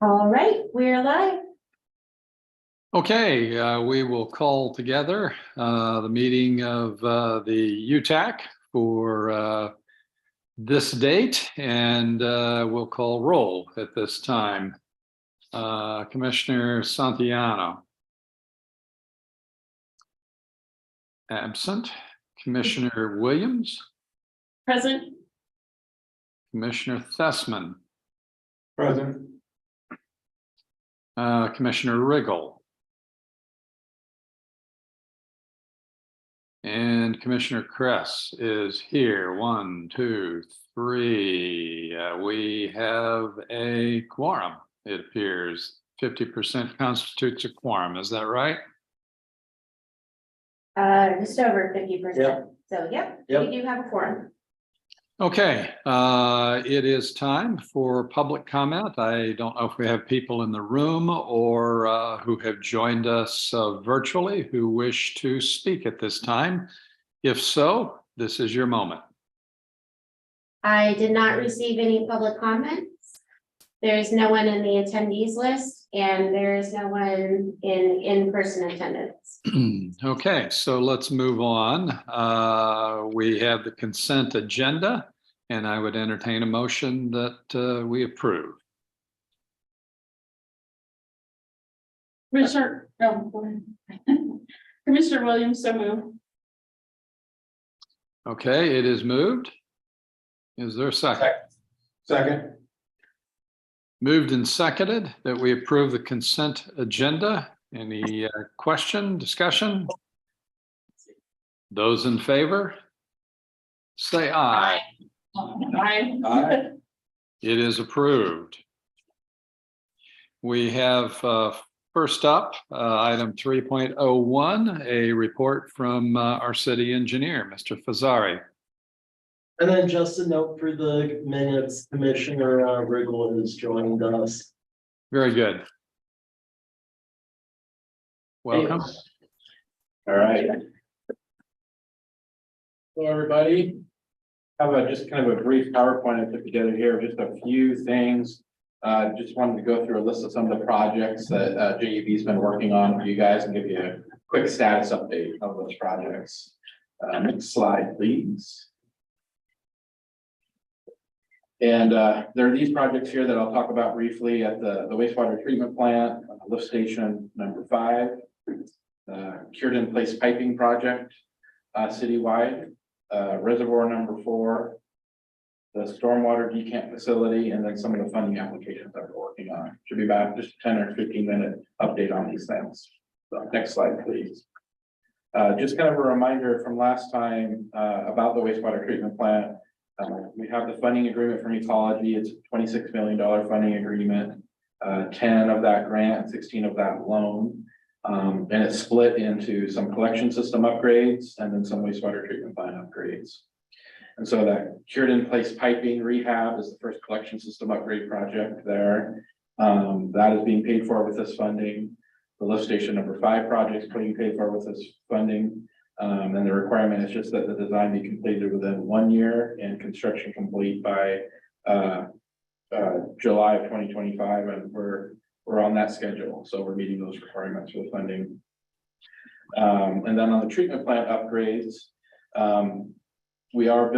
All right, we're live. Okay, we will call together the meeting of the UTAC for this date, and we'll call roll at this time. Commissioner Santiano. Absent. Commissioner Williams. Present. Commissioner Thesman. Present. Commissioner Riggle. And Commissioner Kress is here. 1, 2, 3. We have a quorum. It appears 50% constitutes a quorum. Is that right? Just over 50%. Yep. So, yep, Yep. we do have a quorum. Okay, it is time for public comment. I don't know if we have people in the room or who have joined us virtually who wish to speak at this time. If so, this is your moment. I did not receive any public comments. There's no one in the attendees list, and there is no one in-person attendance. Okay, so let's move on. We have the consent agenda, and I would entertain a motion that we approve. Commissioner, Commissioner Williams, so moved. Okay, it is moved. Is there a second? Second. Moved and seconded that we approve the consent agenda. Any question, discussion? Those in favor? Say aye. Aye. Aye. It is approved. We have first up, item 3.01, a report from our city engineer, Mr. Fazzari. And then just a note for the minutes, Commissioner Riggle has joined us. Very good. Welcome. All right. Hello, everybody. Have just kind of a brief PowerPoint I put together here, just a few things. Just wanted to go through a list of some of the projects that JEB's been working on for you guys and give you a quick status update of those projects. Next slide, please. And there are these projects here that I'll talk about briefly at the wastewater treatment plant, lift station number 5, cured in place piping project citywide, reservoir number 4, the stormwater decant facility, and then some of the funding applications that we're working on. Should be about just a 10 or 15-minute update on these things. So next slide, please. Just kind of a reminder from last time about the wastewater treatment plant. We have the funding agreement from Ecology. It's a $26 million funding agreement, 10 of that grant, 16 of that loan. And it's split into some collection system upgrades and then some wastewater treatment plant upgrades. And so that cured in place piping rehab is the first collection system upgrade project there. That is being paid for with this funding. The lift station number 5 project is being paid for with this funding. And the requirement is just that the design be completed within 1 year and construction complete by July of 2025, and we're on that schedule, so we're meeting those requirements for the funding. And then on the treatment plant upgrades, we are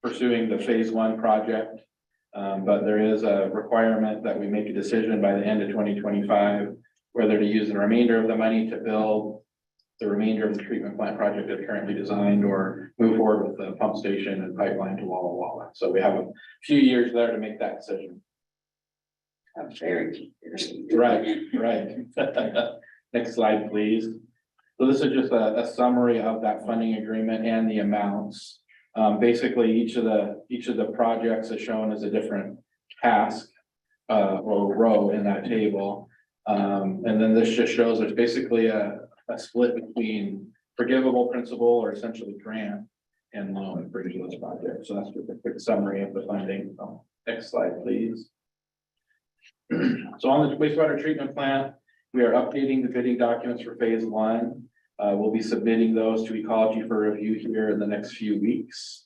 pursuing the phase 1 project, but there is a requirement that we make a decision by the end of 2025 whether to use the remainder of the money to build the remainder of the treatment plant project as currently designed, or move forward with the pump station and pipeline to Walla Walla. So we have a few years there to make that decision. Right. Next slide, please. So this is just a summary of that funding agreement and the amounts. Basically, each of the projects is shown as a different task or row in that table. And then this just shows there's basically a split between forgivable principal, or essentially grant, and loan for each of those projects. So that's just a quick summary of the funding. Next slide, please. So on the wastewater treatment plant, we are updating the bidding documents for phase one. We'll be submitting those to Ecology for review here in the next few weeks.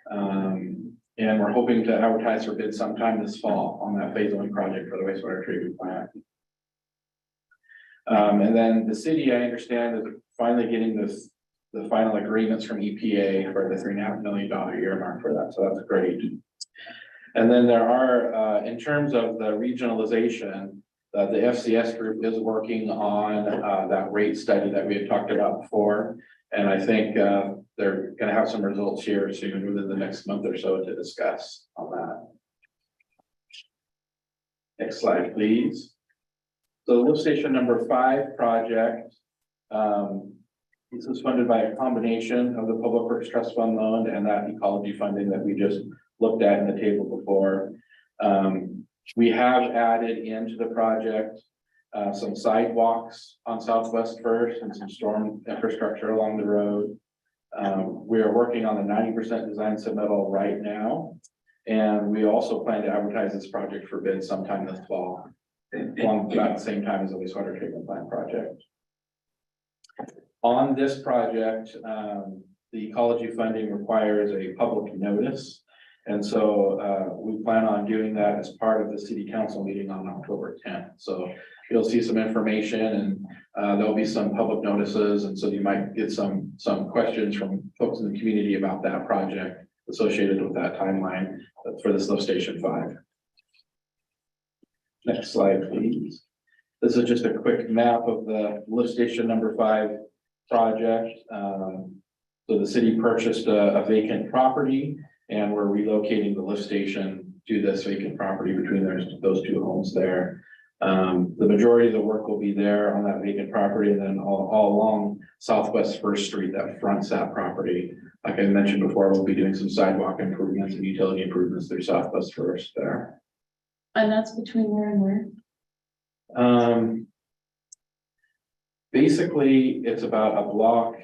And we're hoping to advertise for bid sometime this fall on that phase one project for the wastewater treatment plant. And then the city, I understand, is finally getting the final agreements from EPA for the $3.5 million earmark for that, so that's great. And then there are, in terms of the regionalization, the FCS group is working on that rate study that we had talked about before. And I think they're gonna have some results here soon, within the next month or so, to discuss on that. Next slide, please. So the lift station number 5 project. This is funded by a combination of the Public Works Trust Fund loan and that ecology funding that we just looked at in the table before. We have added into the project some sidewalks on Southwest First and some storm infrastructure along the road. We are working on the 90% design submittal right now. And we also plan to advertise this project for bid sometime this fall, along about the same time as the wastewater treatment plant project. On this project, the ecology funding requires a public notice. And so we plan on doing that as part of the city council meeting on October 10th. So you'll see some information and there'll be some public notices. And so you might get some questions from folks in the community about that project associated with that timeline for this lift station 5. Next slide, please. This is just a quick map of the lift station number 5 project. So the city purchased a vacant property and we're relocating the lift station to this vacant property between those two homes there. The majority of the work will be there on that vacant property, and then all along Southwest First Street that fronts that property. Like I mentioned before, we'll be doing some sidewalk improvements and utility improvements through Southwest First there. And that's between where and where? Basically, it's about a block.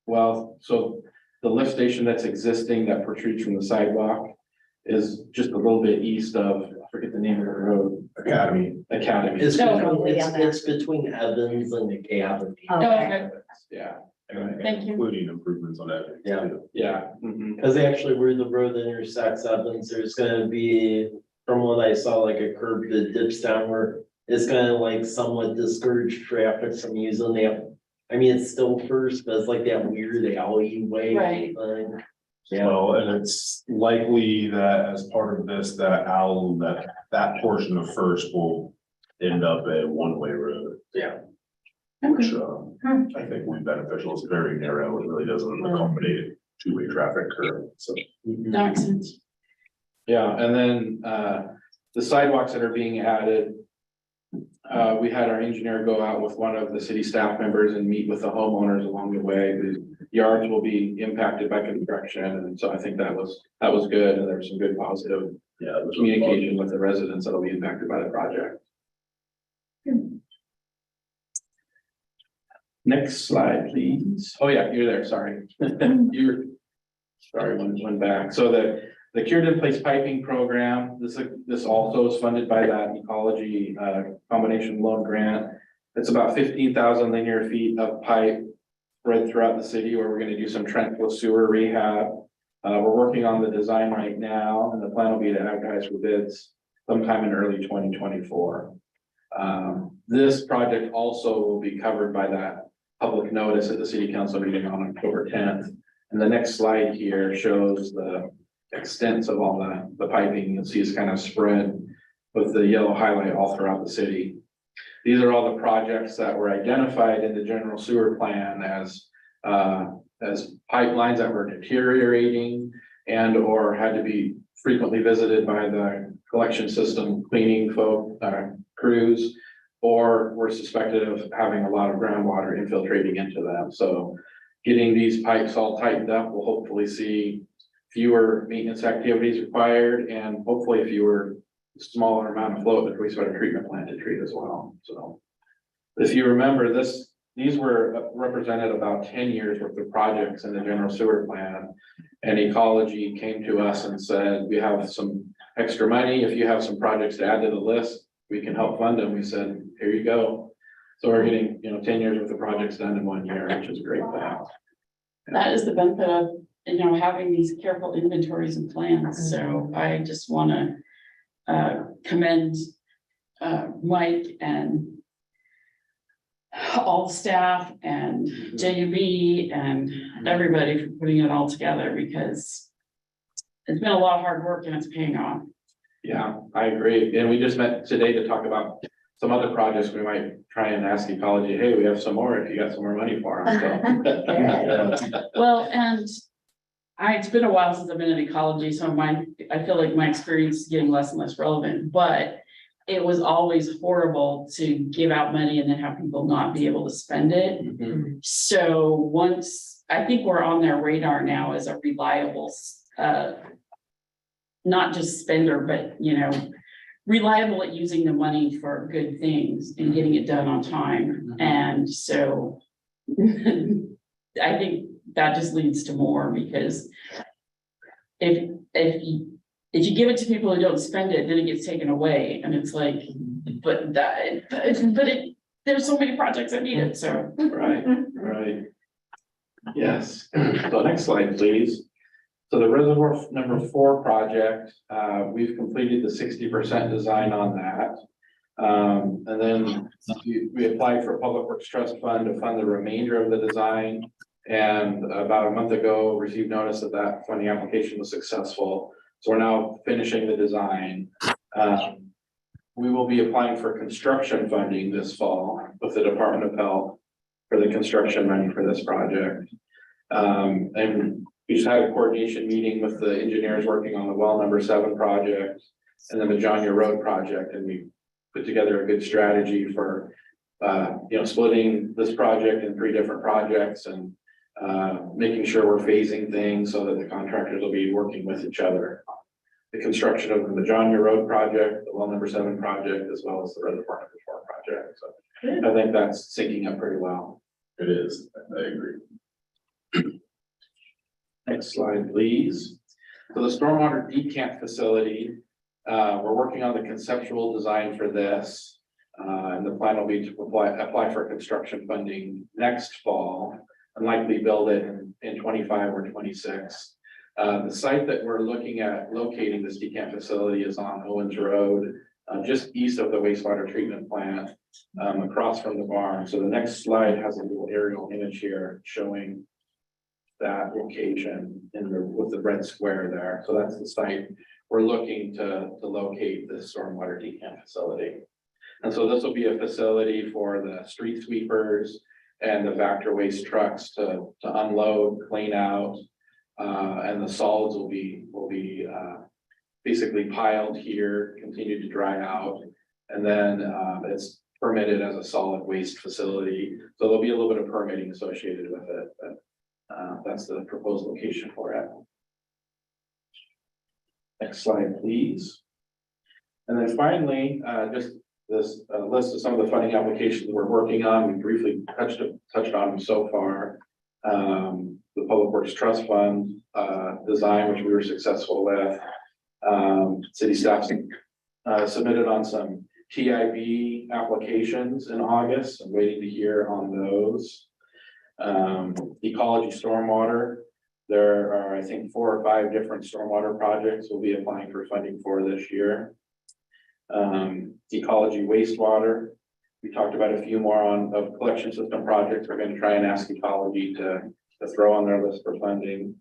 Well, so the lift station that's existing that protrudes from the sidewalk is just a little bit east of, I forget the name of the road. Academy. It's No, it's between Evans and Academy. Oh, okay. Yeah, Thank you. Including improvements on that. Yeah. yeah. Mhm. Because actually where the road intersects Evans, there's gonna be, from what I saw, like a curb that dips down where it's gonna like somewhat discourage traffic from using that. I mean, it's still First, but it's like that weird alleyway Right. thing. Yeah, Well, and it's likely that as part of this, that portion of First will end up a one-way road, which I think will be beneficial. It's very narrow. It really doesn't accommodate two-way traffic curve, so. That makes sense. Yeah, and then the sidewalks that are being added. We had our engineer go out with one of the city staff members and meet with the homeowners along the way. The yards will be impacted by construction, and so I think that was good, and there was some good positive communication with the residents that'll be impacted by the project. Next slide, please. Oh, yeah, you're there, sorry. Sorry, one back. So the cured in place piping program, this also is funded by that ecology combination loan grant. It's about 15,000 linear feet of pipe spread throughout the city where we're going to do some trenchless sewer rehab. We're working on the design right now, and the plan will be to advertise for bids sometime in early 2024. This project also will be covered by that public notice at the city council meeting on October 10th. And the next slide here shows the extents of all the piping. You'll see it's kind of spread with the yellow highlight all throughout the city. These are all the projects that were identified in the general sewer plan as pipelines that were deteriorating and or had to be frequently visited by the collection system cleaning crews, or were suspected of having a lot of groundwater infiltrating into them. So getting these pipes all tightened up will hopefully see fewer maintenance activities required and hopefully fewer smaller amount of flow at the wastewater treatment plant to treat as well. So if you remember these were represented about 10 years worth of projects in the general sewer plan, and ecology came to us and said, we have some extra money. If you have some projects to add to the list, we can help fund them, we said, here you go. So we're getting, 10 years worth of projects done in 1 year, which is a great thing. That is the benefit of, having these careful inventories and plans, so I just wanna commend Mike and all the staff and JUB and everybody for putting it all together, because it's been a lot of hard work and it's paying off. Yeah, I agree. And we just met today to talk about some other projects. We might try and ask ecology, hey, we have some more, if you got some more money for them. So. Well, and it's been a while since I've been in ecology, so I feel like my experience is getting less and less relevant, but it was always horrible to give out money and then have people not be able to spend it. Mhm. So once, I think we're on their radar now as a reliable, not just spender, but, reliable at using the money for good things and getting it done on time. Mhm. And so I think that just leads to more, because if you give it to people who don't spend it, then it gets taken away, and it's like, there's so many projects that need it, so. Right. Yes. So next slide, please. So the reservoir number 4 project, we've completed the 60% design on that. And then we applied for a Public Works Trust Fund to fund the remainder of the design. And about a month ago, received notice that that funding application was successful. So we're now finishing the design. We will be applying for construction funding this fall with the Department of Health for the construction money for this project. And we just had a coordination meeting with the engineers working on the well number 7 project and then the Johnia Road project, and we put together a good strategy for splitting this project in 3 different projects and making sure we're phasing things so that the contractors will be working with each other. The construction of the Johnia Road project, the well number 7 project, as well as the Reservoir number 4 project. So I think that's syncing up pretty well. It is, I agree. Next slide, please. So the stormwater decant facility, we're working on the conceptual design for this. And the plan will be to apply for construction funding next fall and likely build it in 25 or 26. The site that we're looking at locating this decant facility is on Owens Road, just east of the wastewater treatment plant, across from the barn. So the next slide has a little aerial image here showing that location with the red square there. So that's the site we're looking to locate this stormwater decant facility. And so this will be a facility for the street sweepers and the Vector waste trucks to unload, clean out, and the solids will be basically piled here, continue to dry out, and then it's permitted as a solid waste facility. So there'll be a little bit of permitting associated with it, but that's the proposed location for it. Next slide, please. And then finally, just this list of some of the funding applications we're working on. We briefly touched on them so far. The Public Works Trust Fund design, which we were successful with. City staff submitted on some TIB applications in August. I'm waiting to hear on those. Ecology stormwater. There are, I think, 4 or 5 different stormwater projects we'll be applying for funding for this year. Ecology wastewater. We talked about a few more of collection system projects. We're going to try and ask ecology to throw on their list for funding.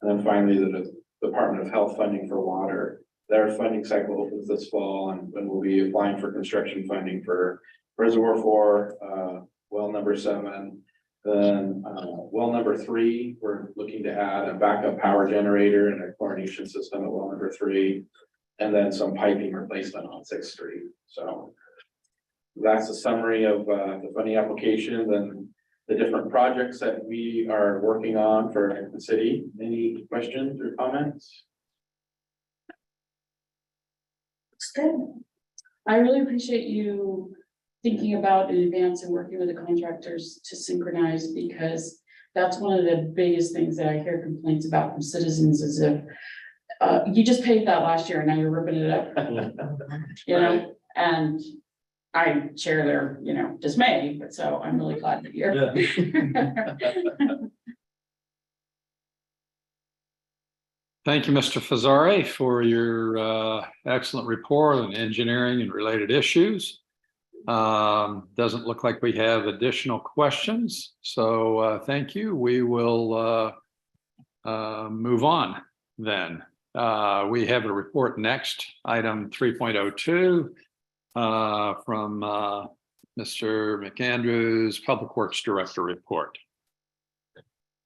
And then finally, the Department of Health funding for water. Their funding cycle opens this fall, and we'll be applying for construction funding for Reservoir 4, well number 7. Then well number 3, we're looking to add a backup power generator and a chlorination system at well number 3, and then some piping replacement on 6th Street. So that's a summary of the funding application and the different projects that we are working on for the city. Any questions or comments? It's good. I really appreciate you thinking about in advance and working with the contractors to synchronize, because that's one of the biggest things that I hear complaints about from citizens is if you just paid that last year and now you're ripping it up. And I share their, dismay, but so I'm really glad that you're. Thank you, Mr. Fazzari, for your excellent report on engineering and related issues. Doesn't look like we have additional questions, so thank you. We will move on then. We have a report next, item 3.02 from Mr. McAndrews, Public Works Director report.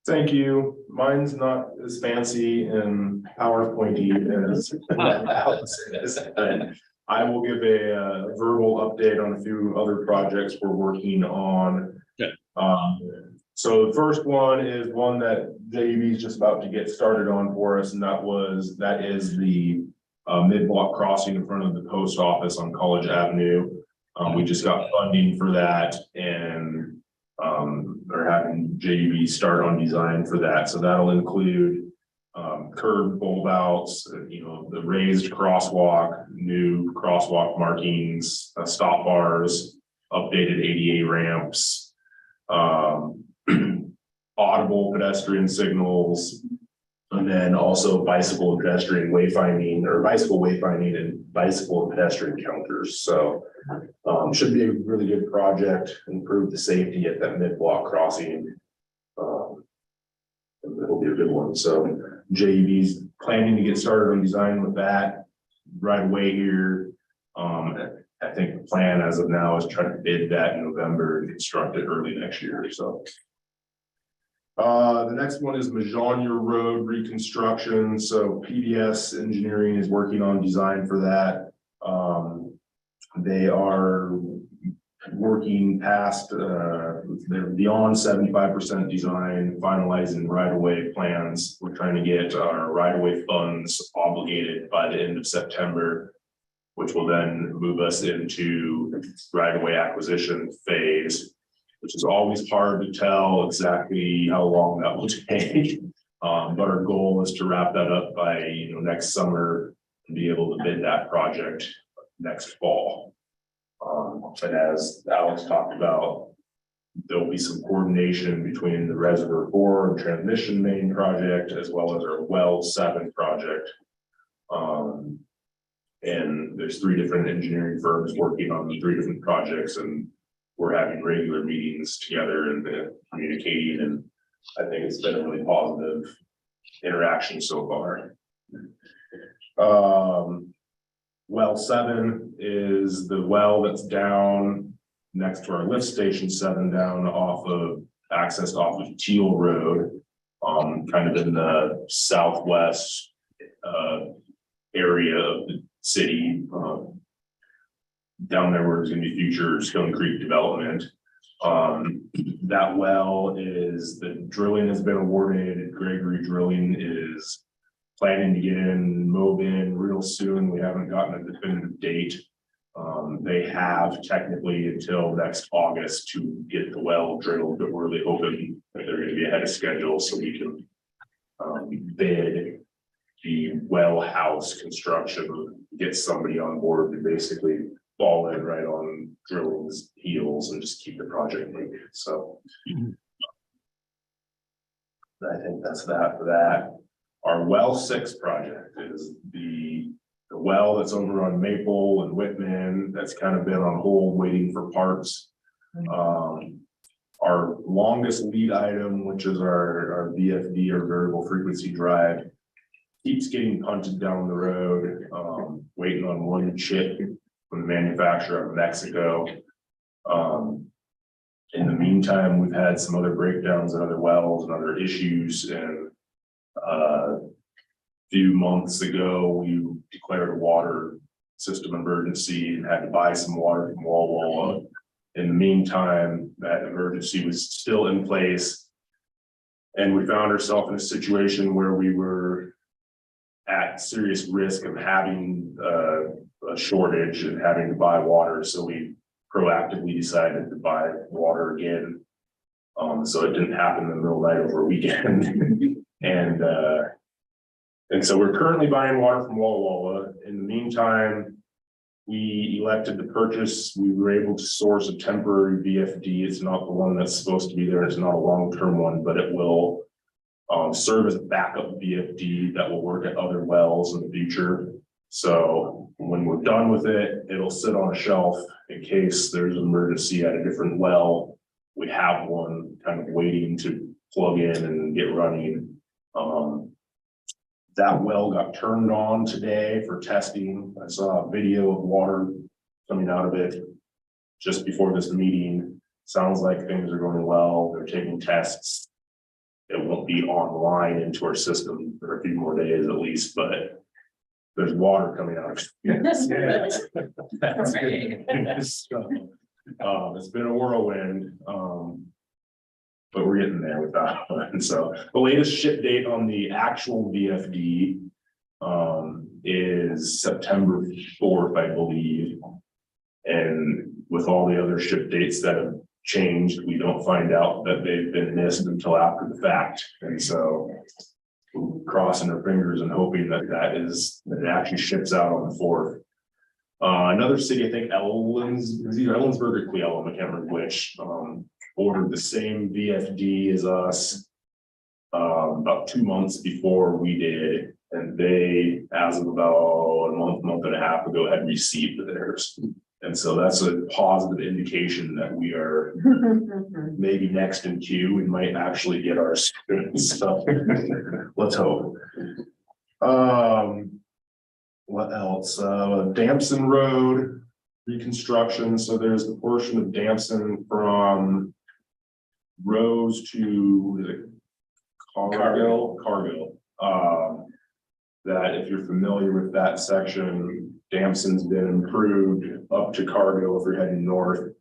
Thank you. Mine's not as fancy and PowerPointy as Alex is. And I will give a verbal update on a few other projects we're working on. Okay. So the first one is one that JEB is just about to get started on for us, and that is the mid-block crossing in front of the post office on College Avenue. We just got funding for that, and they're having JEB start on design for that. So that'll include curb bulb outs, the raised crosswalk, new crosswalk markings, stop bars, updated ADA ramps, audible pedestrian signals, and then also bicycle and pedestrian wayfinding, or bicycle wayfinding and bicycle and pedestrian counters. So should be a really good project, improve the safety at that mid-block crossing. It'll be a good one. So JEB's planning to get started on design with that right away here. I think the plan as of now is try to bid that in November and construct it early next year. So the next one is Majonier Road reconstruction. So PBS Engineering is working on design for that. They are working past, they're beyond 75% design, finalizing right-of-way plans. We're trying to get our right-of-way funds obligated by the end of September, which will then move us into right-of-way acquisition phase, which is always hard to tell exactly how long that will take. But our goal is to wrap that up by next summer and be able to bid that project next fall. And as Alex talked about, there'll be some coordination between the Reservoir 4 and transmission main project, as well as our Well 7 project. And there's 3 different engineering firms working on the 3 different projects, and we're having regular meetings together and communicating, and I think it's been a really positive interaction so far. Well 7 is the well that's down next to our lift station 7, down accessed off of Teal Road, kind of in the southwest area of the city, down there where there's going to be future Stone Creek development. That well is, the drilling has been awarded. Gregory Drilling is planning to get in, move in real soon. We haven't gotten a definitive date. They have technically until next August to get the well drilled, but we're really hoping that they're going to be ahead of schedule so we can bid the well house construction, get somebody on board to basically fall in right on drilling's heels and just keep the project moving. So I think that's that for that. Our Well 6 project is the well that's over on Maple and Whitman that's kind of been on hold waiting for parts. Our longest lead item, which is our VFD or variable frequency drive, keeps getting punted down the road, waiting on one chip from the manufacturer of Mexico. In the meantime, we've had some other breakdowns in other wells and other issues, and a few months ago, we declared a water system emergency and had to buy some water from Walla Walla. In the meantime, that emergency was still in place, and we found ourselves in a situation where we were at serious risk of having a shortage and having to buy water. So we proactively decided to buy water again. So it didn't happen in the middle of the night over a weekend. And so we're currently buying water from Walla Walla. In the meantime, we elected to purchase, we were able to source a temporary VFD. It's not the one that's supposed to be there. It's not a long-term one, but it will serve as a backup VFD that will work at other wells in the future. So when we're done with it, it'll sit on a shelf in case there's an emergency at a different well. We have one kind of waiting to plug in and get running. That well got turned on today for testing. I saw a video of water coming out of it just before this meeting. Sounds like things are going well. They're taking tests. It won't be online into our system for a few more days at least, but there's water coming out of it. That's good. That's good. So, it's been a whirlwind, but we're getting there with that one. So the latest ship date on the actual VFD is September 4th, I believe. And with all the other ship dates that have changed, we don't find out that they've been missed until after the fact. And so crossing our fingers and hoping that that it actually ships out on the 4th. Another city, I think it was either Ellensburg or Cleveland, I can't remember which, ordered the same VFD as us about 2 months before we did. And they, as of about a month and a half ago, had received theirs. And so that's a positive indication that we are maybe next in queue. We might actually get our students. So let's hope. What else? Damson Road reconstruction. So there's the portion of Damson from Rose to, is it Cargill? That if you're familiar with that section, Damson's been improved up to Cargill if you're heading north.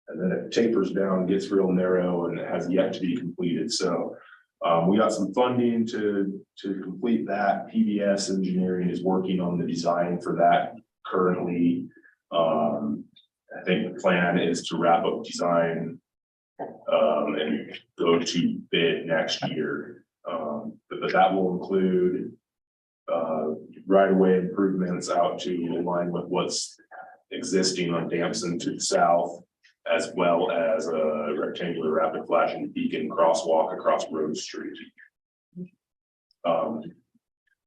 And then it tapers down, gets real narrow, and it has yet to be completed. So we got some funding to complete that. PBS Engineering is working on the design for that currently. I think the plan is to wrap up design and go to bid next year. But that will include right-of-way improvements out to align with what's existing on Damson to the south, as well as a rectangular rapid flashing beacon crosswalk across Rose Street.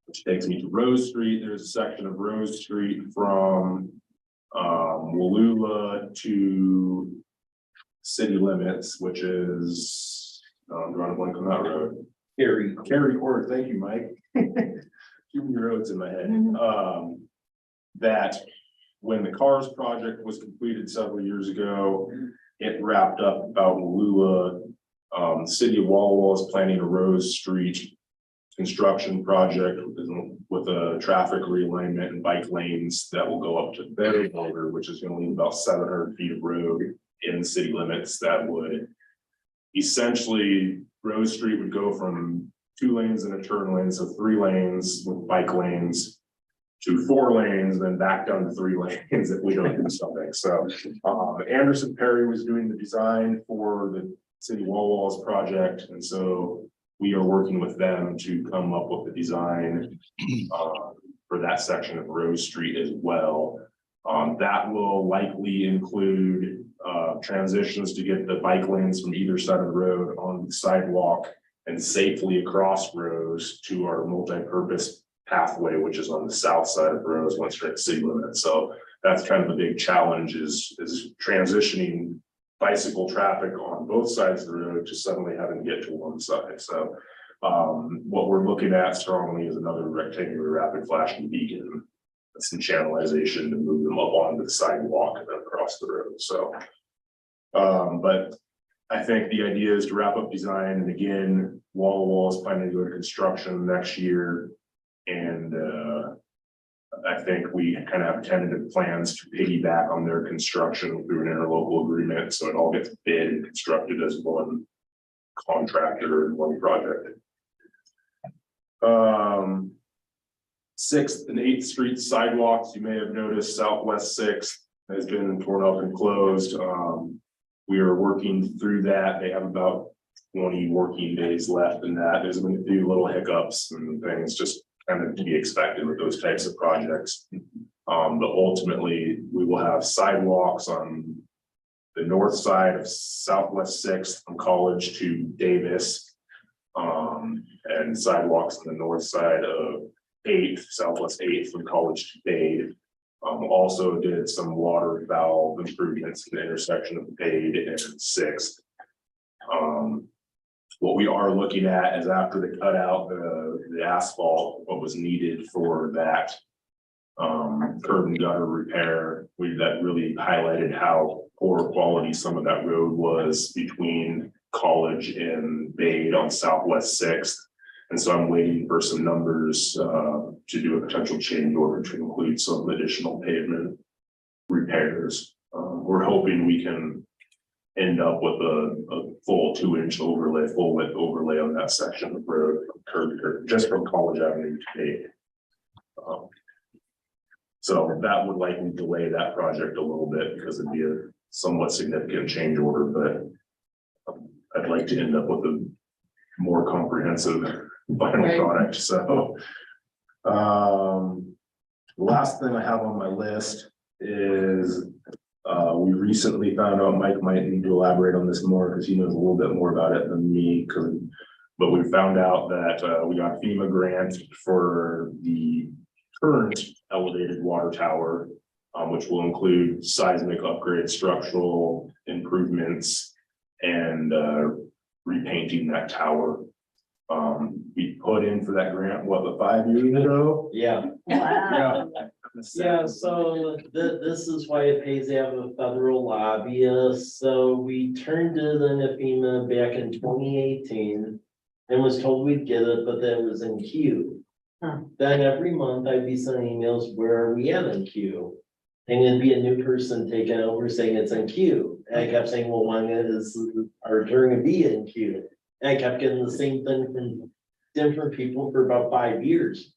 Which takes me to Rose Street. There's a section of Rose Street from Wallula to city limits, which is drawing a blank on that road. Cary Court. Thank you, Mike. Too many roads in my head. That when the CARS project was completed several years ago, it wrapped up about Wallula. The city of Walla Walla is planning a Rose Street construction project with a traffic realignment and bike lanes that will go up to Better Boulder, which is going to leave about 700 feet of road in city limits. That would essentially, Rose Street would go from 2 lanes and a turn lane, so 3 lanes with bike lanes, to 4 lanes, then back down to 3 lanes if we don't do something. So Anderson Perry was doing the design for the city Walla Walla's project, and so we are working with them to come up with the design for that section of Rose Street as well. That will likely include transitions to get the bike lanes from either side of the road on the sidewalk and safely across Rose to our multi-purpose pathway, which is on the south side of Rose once you're at city limits. So that's kind of the big challenge is transitioning bicycle traffic on both sides of the road to suddenly having to get to one side. So what we're looking at strongly is another rectangular rapid flashing beacon, some channelization to move them up onto the sidewalk and then across the road. So but I think the idea is to wrap up design, and again, Walla Walla is planning to go to construction next year. And I think we kind of have tentative plans to piggyback on their construction through an interlocal agreement, so it all gets bid and constructed as one contractor and one project. 6th and 8th Street sidewalks, you may have noticed Southwest 6th has been torn up and closed. We are working through that. They have about 20 working days left in that. There's been a few little hiccups and things just kind of to be expected with those types of projects. But ultimately, we will have sidewalks on the north side of Southwest Sixth from College to Davis. And sidewalks on the north side of Eighth, Southwest Eighth from College to Dade. Also did some water valve improvements in the intersection of Dade and Sixth. What we are looking at is after they cut out the asphalt, what was needed for that curb and gutter repair, that really highlighted how poor quality some of that road was between College and Dade on Southwest Sixth. And so I'm waiting for some numbers to do a potential change order to include some additional pavement repairs. We're hoping we can end up with a full 2-inch overlay, full width overlay on that section of road, curb to curb, just from College Avenue to Dade. So that would likely delay that project a little bit because it'd be a somewhat significant change order, but I'd like to end up with a more comprehensive final Right. product. So the last thing I have on my list is we recently found out, Mike might need to elaborate on this more because he knows a little bit more about it than me. But we found out that we got FEMA grant for the current elevated water tower, which will include seismic upgrades, structural improvements, and repainting that tower. We put in for that grant, what, 5 years ago? Yeah. Wow. Yeah, so this is why it pays to have a federal lobbyist. So we turned it into FEMA back in 2018 and was told we'd get it, but that was in queue. Then every month I'd be sending emails, where are we at in queue? And it'd be a new person taking over saying it's in queue. And I kept saying, well, when is our turn to be in queue? And I kept getting the same thing from different people for about 5 years.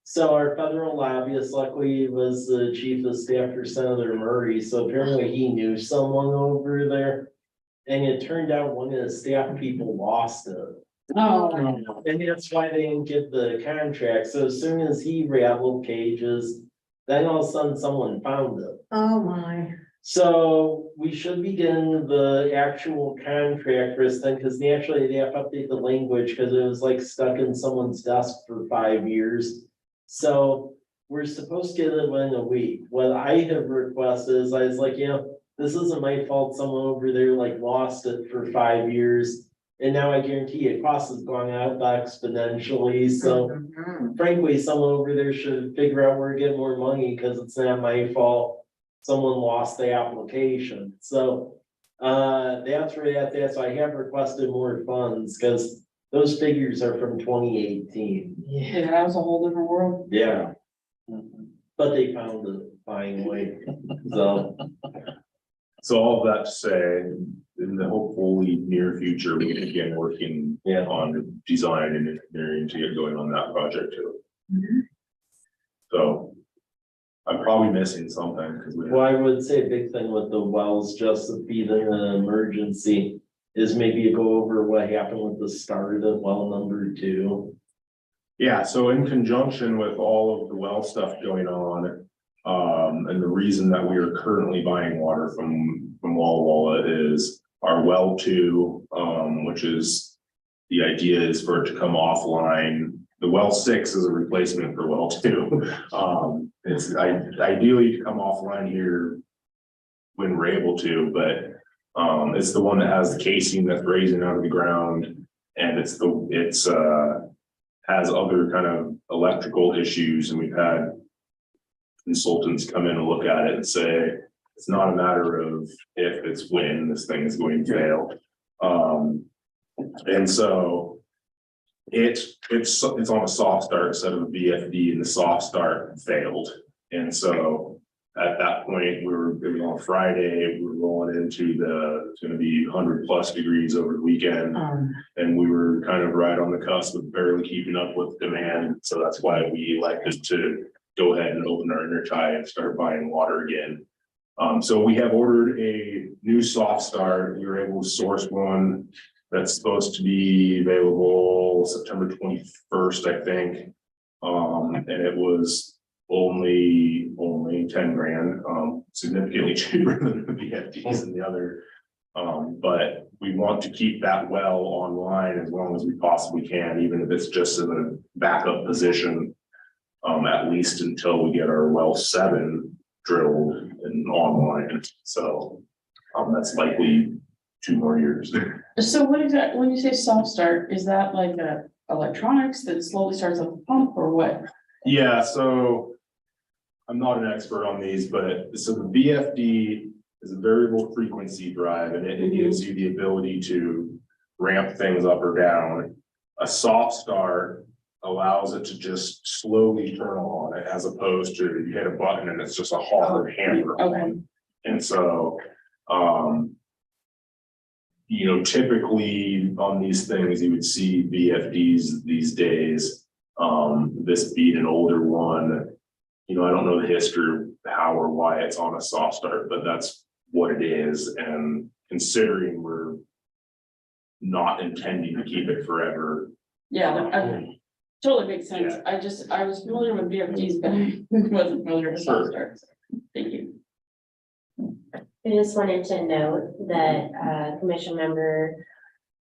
So our federal lobbyist luckily was the chief of staff for Senator Murray, so apparently he knew someone over there. And it turned out one of the staff people lost it. Oh, And that's why they didn't get the contract, so as soon as he rattled cages, then all of a sudden someone found it. Oh, my. So we should be getting the actual contract for this thing, because naturally they have to update the language, because it was like stuck in someone's desk for 5 years. So we're supposed to get it within a week. What I have requested is, I was like, this isn't my fault, someone over there like lost it for 5 years. And now I guarantee it cost has gone up exponentially, so frankly, someone over there should figure out where to get more money, because it's not my fault. Someone lost the application, so that's where that's, so I have requested more funds, because those figures are from 2018. yeah, that was a whole different world. Yeah. But they found it finally, so. So all of that to say, in the hopefully near future, we can begin working Yeah. on design and engineering to get going on that project too. So I'm probably missing something because we. Well, I would say a big thing with the wells, just to be the emergency, is maybe go over what happened with the start of well number 2. Yeah, so in conjunction with all of the well stuff going on, and the reason that we are currently buying water from Walla Walla is our well 2, which is, the idea is for it to come offline. The well 6 is a replacement for well 2. It's ideally to come offline here when we're able to, but it's the one that has the casing that's raising out of the ground, and it's has other kind of electrical issues, and we've had consultants come in and look at it and say, it's not a matter of if, it's when this thing is going to fail. And so it's on a soft start instead of a VFD, and the soft start failed. And so at that point, it was on Friday, we were rolling into it's gonna be 100+ degrees over the weekend. And we were kind of right on the cusp of barely keeping up with demand. So that's why we elected to go ahead and open our intertie and start buying water again. So we have ordered a new soft start. We were able to source one that's supposed to be available September 21st, I think. And it was only 10 grand, significantly cheaper than the VFDs and the other. But we want to keep that well online as long as we possibly can, even if it's just in a backup position. At least until we get our well 7 drilled and online, so, that's likely 2 more years. So what exactly, when you say self-start, is that like a electronics that slowly starts up the pump or what? Yeah, so I'm not an expert on these, but so the VFD is a variable frequency drive and it gives you the ability to ramp things up or down. A soft start allows it to just slowly turn on as opposed to you hit a button and it's just a hard hammer. Okay. And so, you know, typically on these things, you would see VFDs these days. This being an older one, you know, I don't know the history of how or why it's on a soft start, but that's what it is. And considering we're not intending to keep it forever. Yeah, that totally makes sense. I was familiar with VFDs, but I wasn't familiar with Sure. self-starts. Thank you. I just wanted to note that Commission Member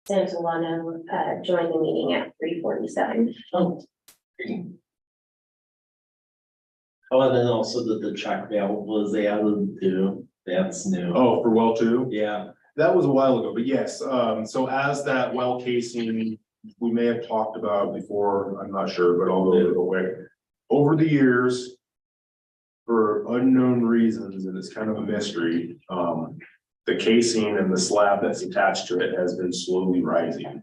Santalano joined the meeting at 3:47. Oh, Oh, and then also that the check valve was added too, that's new. Oh, for well 2? Yeah, That was a while ago, but yes, so as that well casing, we may have talked about before, I'm not sure, but I'll go a little quick. Over the years, for unknown reasons, and it's kind of a mystery, the casing and the slab that's attached to it has been slowly rising.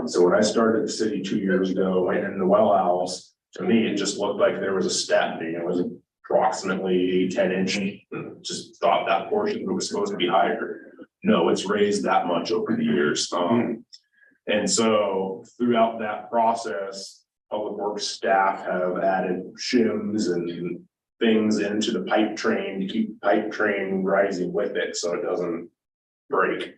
So when I started the city 2 years ago, and in the well house, to me, it just looked like there was a step, it was approximately 10 inches. Just thought that portion was supposed to be higher. No, it's raised that much over the years. And so throughout that process, public works staff have added shims and things into the pipe train to keep the pipe train rising with it, so it doesn't break.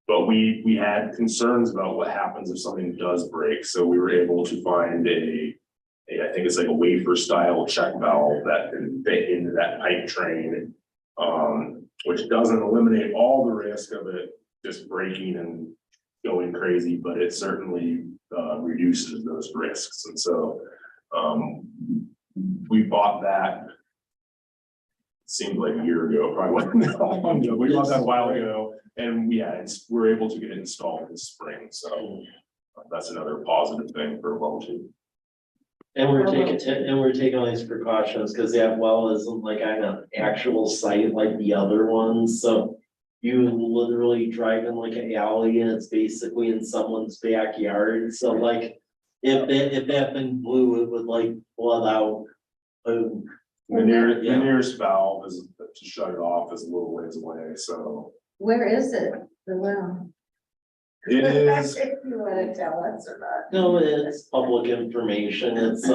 But we had concerns about what happens if something does break, so we were able to find I think it's like a wafer style check valve that can fit into that pipe train. Which doesn't eliminate all the risk of it just breaking and going crazy, but it certainly reduces those risks. And so we bought that. Seemed like a year ago, probably wasn't that long ago. We bought that a while ago, and we're able to get it installed this spring. So that's another positive thing for well 2. and we're taking all these precautions, cause that well isn't like on an actual site like the other ones, so. You literally drive in like an alley and it's basically in someone's backyard, so like. If that thing blew, it would like flood out. The nearest valve is to shut it off is a little ways away, so. Where is it? The well? It is, If you wanna tell us or not. No, it's public information, it's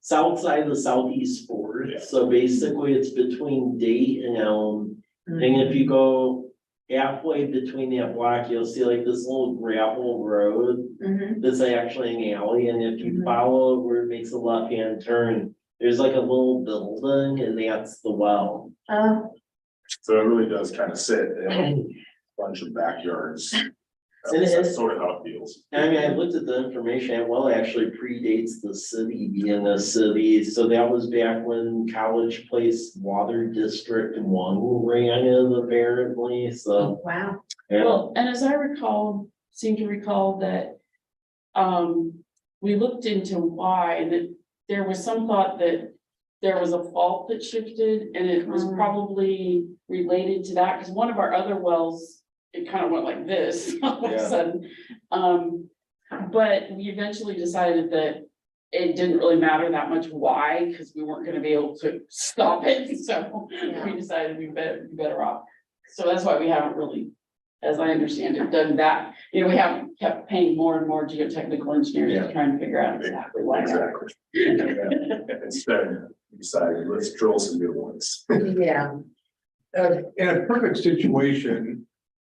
south side of Southeast Ford, so basically it's between Date and Elm. And if you go halfway between that block, you'll see like this little gravel road. Mhm. That's actually an alley, and if you follow where it makes a left-hand turn, there's like a little building and that's the well. Oh, so it really does kind of sit in a bunch of backyards. That's sort of how it feels. I mean, I looked at the information, that well actually predates the city being a city, so that was back when College Place Water District 1 ran it apparently, so. wow. Yeah, well, and as I seem to recall that we looked into why, and that there was some thought that there was a fault that shifted, and it was probably related to that, because one of our other wells, it kind of went like this all of a Yeah. sudden. But we eventually decided that it didn't really matter that much why, because we weren't gonna be able to stop it, so we decided we better be better off. So that's why we haven't really, as I understand it, done that. You know, we haven't kept paying more and more geotechnical engineers to try and figure out exactly why. Exactly. Instead, we decided, let's drill some new ones. Yeah. In a perfect situation,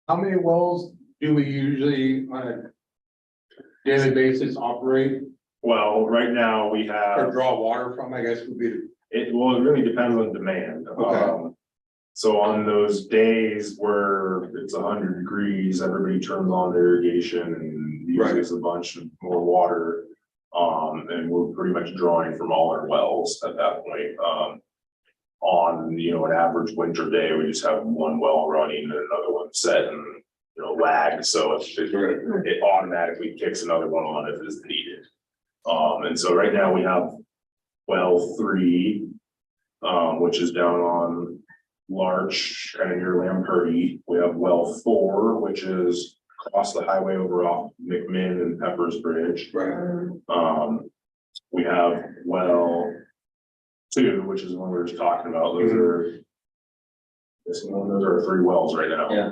how many wells do we usually on a daily basis operate? Well, right now we Or have, draw water from, I guess would be, it really depends on demand. Okay. So on those days where it's 100 degrees, everybody turns on their irrigation and Right. uses a bunch of more water. And we're pretty much drawing from all our wells at that point. On, an average winter day, we just have one well running and another one set and, lag. So it automatically kicks another one on if it's needed. And so right now we have well 3, which is down on Larch, kind of near Lamperty. We have well 4, which is across the highway over off McMinn and Peppers Bridge. right, We have well 2, which is the one we were just talking about. Those are 3 wells right now. Yeah.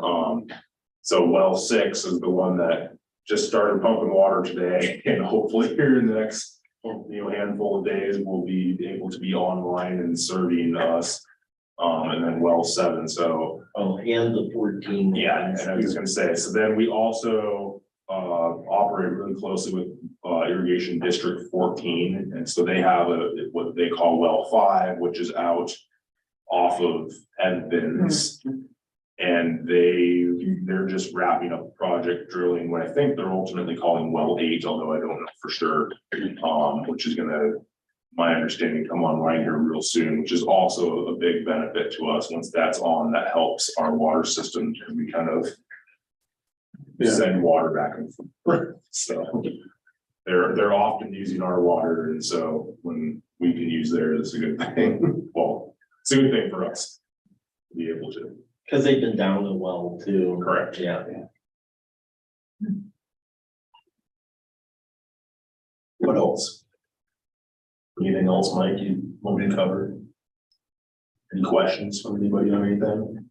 So well 6 is the one that just started pumping water today, and hopefully here in the next, handful of days, we'll be able to be online and serving us. And then well 7, so. Oh, and the 14. Yeah, and I was just gonna say, so then we also operate really closely with Irrigation District 14, and so they have what they call well 5, which is out off of Evans. And they're just wrapping up the project drilling what I think they're ultimately calling well 8, although I don't know for sure. Which is gonna, my understanding, come online here real soon, which is also a big benefit to us. Once that's on, that helps our water system, and we kind of send water back and forth. So they're often using our water, and so when we can use theirs, it's a good thing. Well, it's a good thing for us to be able to. Cause they've been down a well too. Correct. Yeah. What else? Anything else, Mike, you want me to cover? Any questions from anybody on anything?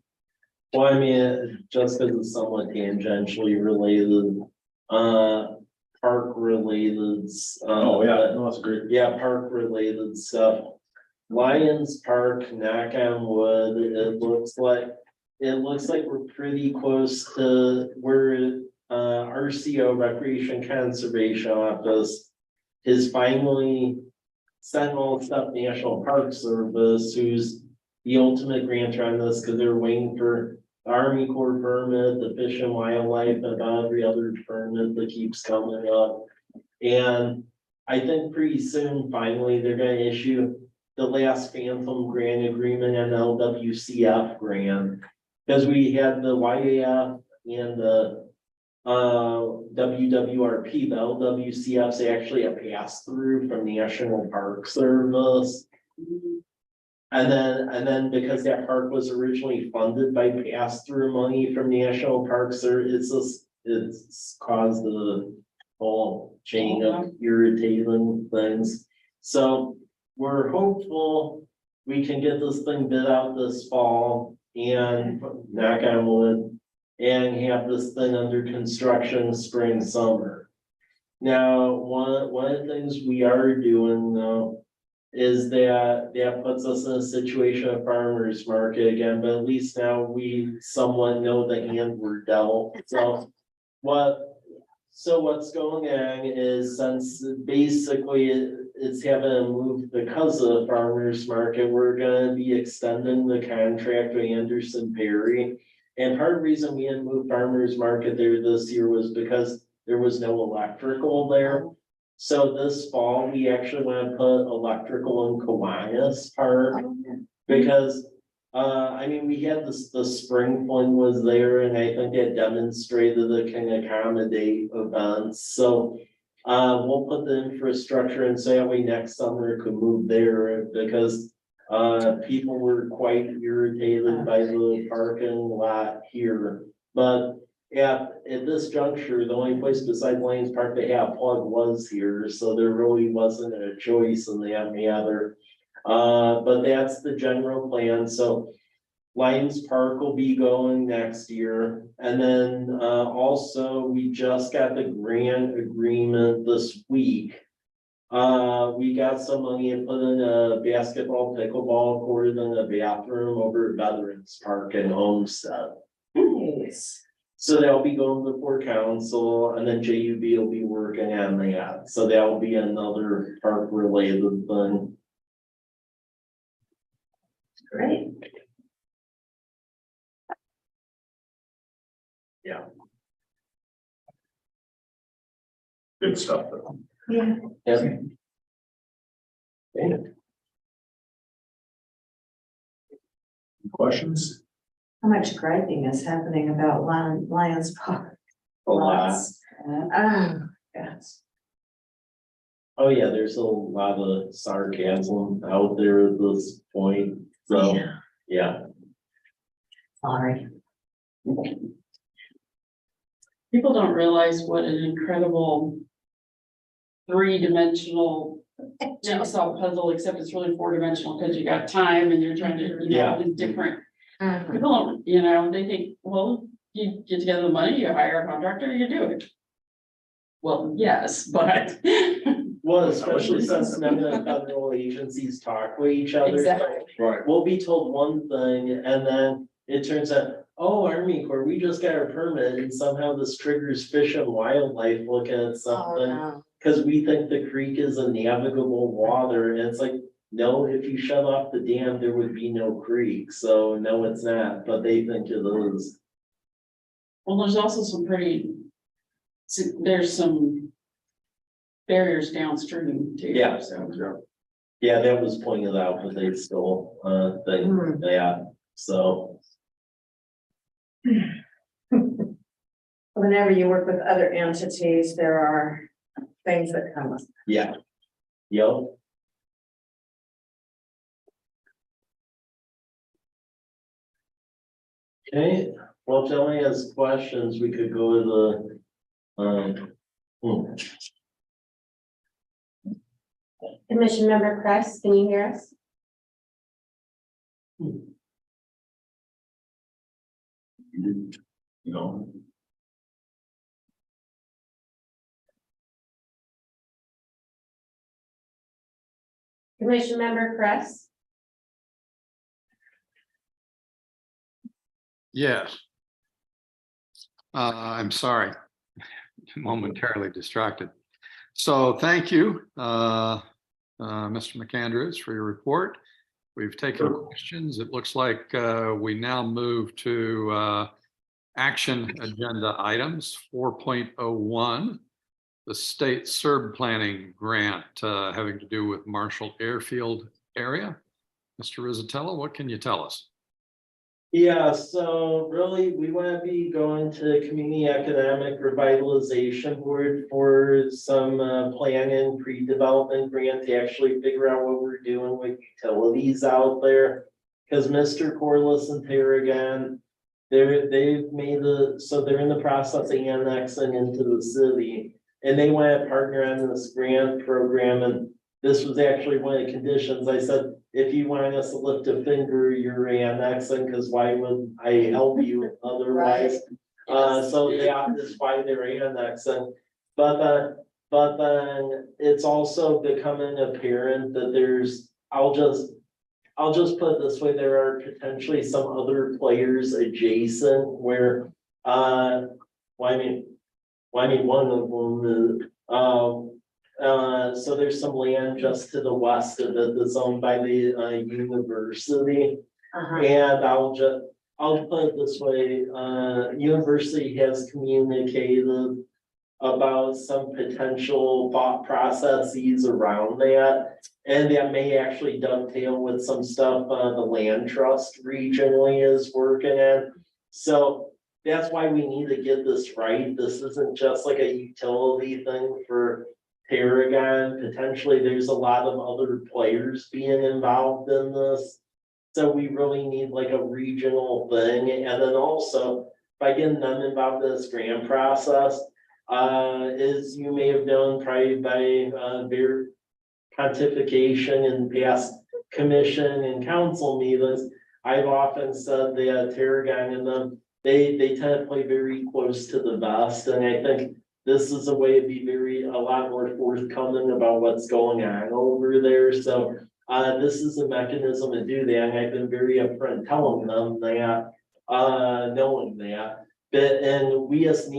Well, I mean, just because it's somewhat tangentially related, park related. No, that's great. Yeah, park related stuff. Lions Park, knock on wood, it looks like we're pretty close to where, RCO, Recreation Conservation Office, is finally Sentinel Stuff National Park Service, who's the ultimate grantor on this, because they're waiting for the Army Corps permit, the Fish and Wildlife, and about every other permit that keeps coming up. And I think pretty soon, finally, they're gonna issue the last Phantom grant agreement and LWCF grant. Because we had the YAF and the WWRP, the LWCF's actually a pass through from the National Park Service. And then because that park was originally funded by pass through money from the National Park Service, it's caused the whole chain of irritating things. So we're hopeful we can get this thing bid out this fall and knock on wood and have this thing under construction spring, summer. Now, one of the things we are doing though is that puts us in a situation of farmer's market again, but at least now we somewhat know the hand we're dealt. So what's going on is, since basically it's having to move because of farmer's market, we're gonna be extending the contract with Anderson Perry. And part of the reason we didn't move farmer's market there this year was because there was no electrical there. So this fall, we actually want to put electrical in Kiwanis Park, because I mean, we had the spring fling was there, and I think it demonstrated it can accommodate events. So we'll put the infrastructure in, so that way next summer it could move there, because people were quite irritated by the parking lot here. But at this juncture, the only place besides Lions Park they have plug was here, so there really wasn't a choice in that matter. But that's the general plan. So Lions Park will be going next year. And then also we just got the grant agreement this week. We got some money and put in a basketball pickleball court in a bathroom over at Veterans Park in Homestead. Nice. So that'll be going before council and then JUB will be working on that. So that'll be another park related thing. Great. Good stuff though. Yeah. Yep. Questions? How much griping is happening about Lions Park? A lot. Lots. Oh, yes. Oh, yeah, there's a lot of sarcasm out there at this point, so, yeah. Sorry. People don't realize what an incredible three-dimensional jigsaw puzzle, except it's really four-dimensional because you got time and you're trying to, you know, Yeah. it's different. Mhm. People don't, you know, they think, well, you get together the money, you hire a contractor, you do it. Well, yes, but. Well, especially since none of the federal agencies talk with each other. Exactly. Right. We'll be told one thing and then it turns out, oh, Army Corps, we just got our permit and somehow this triggers Fish and Wildlife looking at Oh, something. no. Cause we think the creek is a navigable water and it's like, no, if you shut off the dam, there would be no creek. So no, it's not, but they think it is. Well, there's also some pretty, there's some barriers downstream too. Yeah. So. Yeah, that was pointed out, but they still, think, Hmm. yeah, so. Whenever you work with other entities, there are things that come up. Yeah. Yep. Okay, well, if anyone has questions, we could go to the, Commission Member Kress, can you hear us? You know, Commission Member Kress? Yes. I'm sorry, momentarily distracted. So thank you, Mr. McAndrews, for your report. We've taken questions. It looks like we now move to action agenda items 4.01, the state SERB planning grant having to do with Marshall Airfield area. Mr. Rizzatello, what can you tell us? yeah, so really, we want to be going to Community Economic Revitalization Board for some planning pre-development grant to actually figure out what we're doing with utilities out there. Because Mr. Corliss and Tarragon, they've made so they're in the process of annexing into the city. And they want to partner on this grant program, and this was actually one of the conditions. I said, if you want us to lift a finger, you're annexing, because why would I help you otherwise? So that is why they're annexing. But then it's also becoming apparent that there's, I'll just put it this way, there are potentially some other players adjacent where, one of them is, so there's some land just to the west of it that's owned by the university. And I'll put it this way, university has communicated about some potential thought processes around that. And that may actually dovetail with some stuff the land trust regionally is working on. So that's why we need to get this right. This isn't just like a utility thing for Tarragon. Potentially, there's a lot of other players being involved in this. So we really need like a regional thing. And then also, by getting them involved in this grant process, as you may have known, probably by their pontification in past commission and council meetings, I've often said that Tarragon and them, they tend to play very close to the vest, and I think this is a way to be a lot more forthcoming about what's going on over there, so this is a mechanism to do that, and I've been very upfront telling them that, knowing that. But, and we just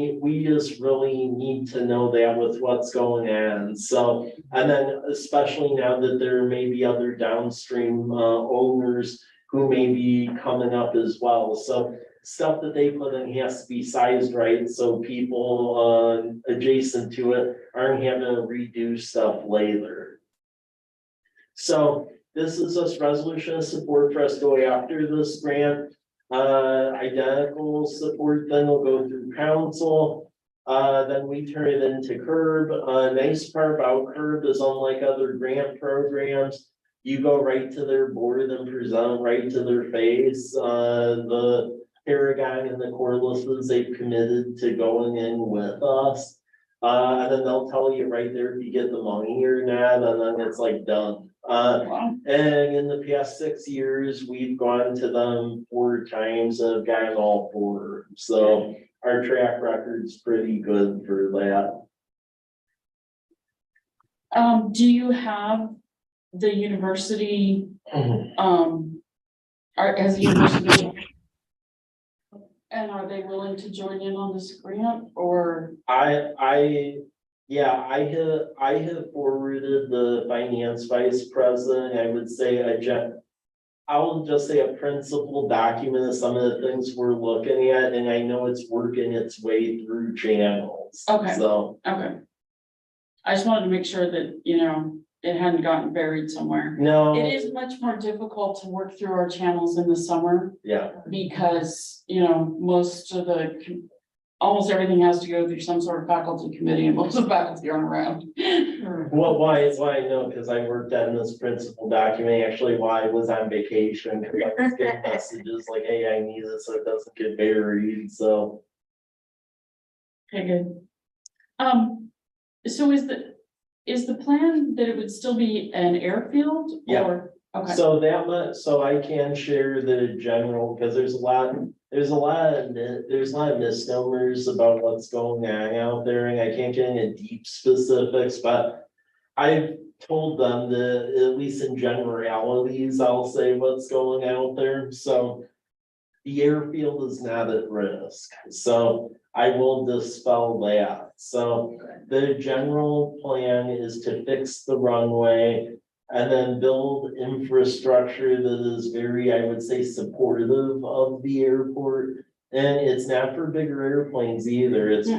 really need to know that with what's going on, so, and then especially now that there may be other downstream, owners who may be coming up as well, so stuff that they put in has to be sized right, so people, adjacent to it aren't having to redo stuff later. So this is just resolution of support for us to go after this grant. Identical support then will go through council. Then we turn it into Curb. Nice part about Curb is unlike other grant programs, you go right to their board and present right to their face. The Paragon and the Corlises, they've committed to going in with us. And then they'll tell you right there if you get the money or not, and then it's like done. Wow. And in the past 6 years, we've gone to them 4 times and have gotten all 4. So our track record's pretty good for that. Do you have the university, as the university? And are they willing to join in on this grant or? I have forwarded the finance vice president, I would say I'll just say a principal document of some of the things we're looking at, and I know it's working its way through channels. Okay. So, Okay. I just wanted to make sure that, it hadn't gotten buried somewhere. no, It is much more difficult to work through our channels in the summer yeah, because, almost everything has to go through some sort of faculty committee and most of the faculty aren't around. well, why I know, because I worked on this principal document, actually while I was on vacation, because I was getting messages like, hey, I need this, so it doesn't get buried, so. Okay, good. So is the plan that it would still be an airfield Yeah. or? Okay, So that much, so I can share the general, because there's a lot of misnomers about what's going on out there, and I can't get into deep specifics, but I've told them that, at least in generalities, I'll say what's going out there, so the airfield is not at risk, so I will dispel that. So the general plan is to fix the runway and then build infrastructure that is very, I would say, supportive of the airport. And it's not for bigger airplanes either. It's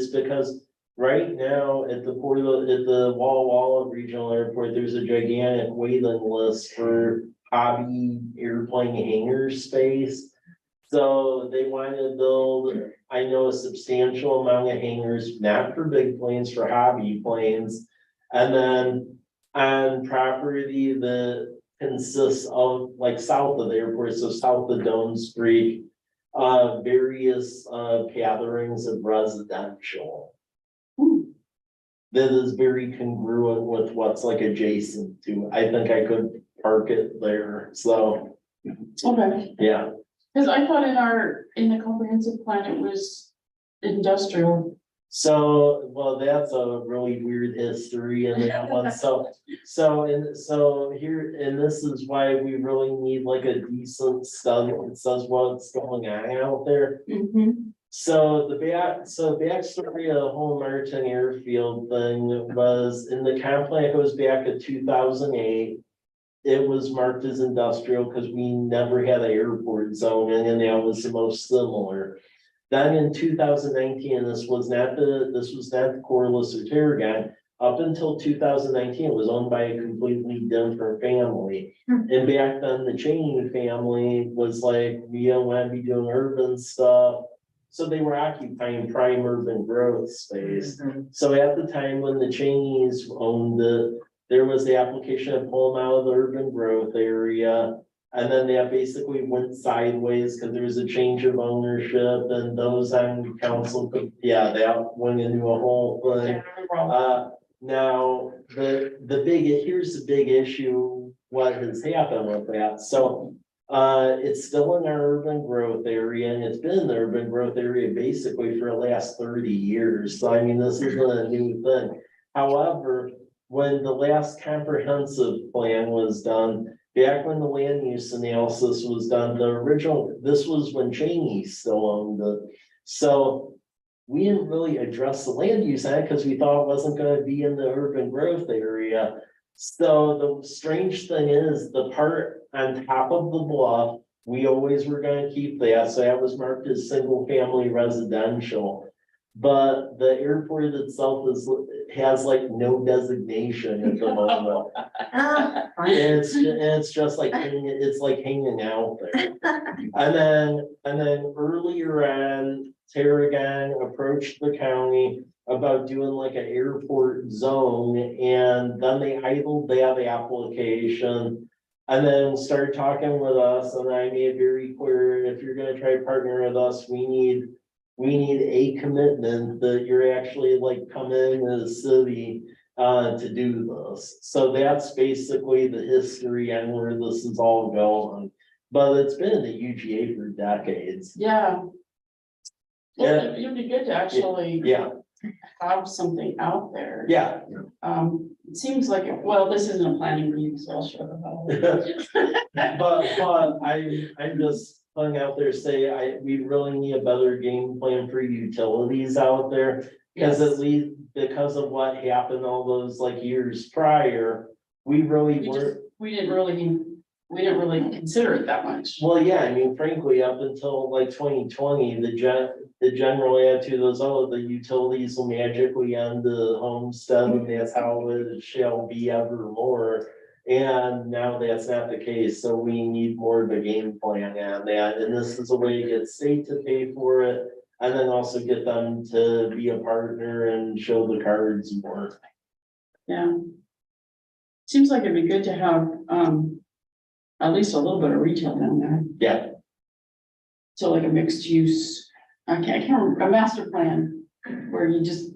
because right now at the Walla Walla Regional Airport, there's a gigantic waiting list for hobby airplane hangar space. So they want to build, I know, a substantial amount of hangars, not for big planes, for hobby planes. And then on property that consists of, like, south of the airport, so south of Domes Creek, various gatherings of residential. That is very congruent with what's like adjacent to, I think I could park it there, so, okay. yeah. Cause I thought in the comprehensive plan, it was industrial. So, well, that's a really weird history in that one, so here, and this is why we really need like a decent study that says what's going on out there. So the backstory of the whole Martin Airfield thing was in the comp plan, it goes back to 2008. It was marked as industrial because we never had an airport zone, and that was the most similar. Then in 2019, this was not the Corliss or Paragon. Up until 2019, it was owned by a completely different family. And back then, the Cheney family was like, we don't want to be doing urban stuff. So they were occupying prime urban growth space. So at the time when the Cheneys owned it, there was the application of pull them out of the urban growth area. And then that basically went sideways because there was a change of ownership, and those on council could, that went into a whole thing. Now, here's the big issue, what has happened with that, so. It's still in our urban growth area, and it's been in the urban growth area basically for the last 30 years, so I mean, this isn't a new thing. However, when the last comprehensive plan was done, back when the land use analysis was done, this was when Cheney still owned it. So we didn't really address the land use on it because we thought it wasn't gonna be in the urban growth area. So the strange thing is the part on top of the bluff, we always were gonna keep that, so that was marked as single family residential. But the airport itself has like no designation at the moment. It's just like, it's like hanging out there. And then earlier on, Tarragon approached the county about doing like an airport zone, and then they idled that application. And then started talking with us, and I made it very clear, if you're gonna try to partner with us, we need a commitment that you're actually like coming to the city to do this. So that's basically the history and where this is all going. But it's been in the UGA for decades. Yeah. Well, it'd be good to actually Yeah, have something out there. yeah. It seems like, well, this isn't a planning review, so I'll shut up. But I'm just putting out there, we really need a better game plan for utilities out there. Because at least because of what happened all those like years prior, we really weren't. We didn't really consider it that much. Well, yeah, I mean, frankly, up until like 2020, the general attitude was, oh, the utilities will magically end the homestead, and that's how it shall be evermore. And now that's not the case, so we need more of a game plan on that, and this is a way to get state to pay for it. And then also get them to be a partner and show the cards more. Yeah. Seems like it'd be good to have, at least a little bit of retail down there. Yeah, So like a mixed use, I can't remember, a master plan where you just.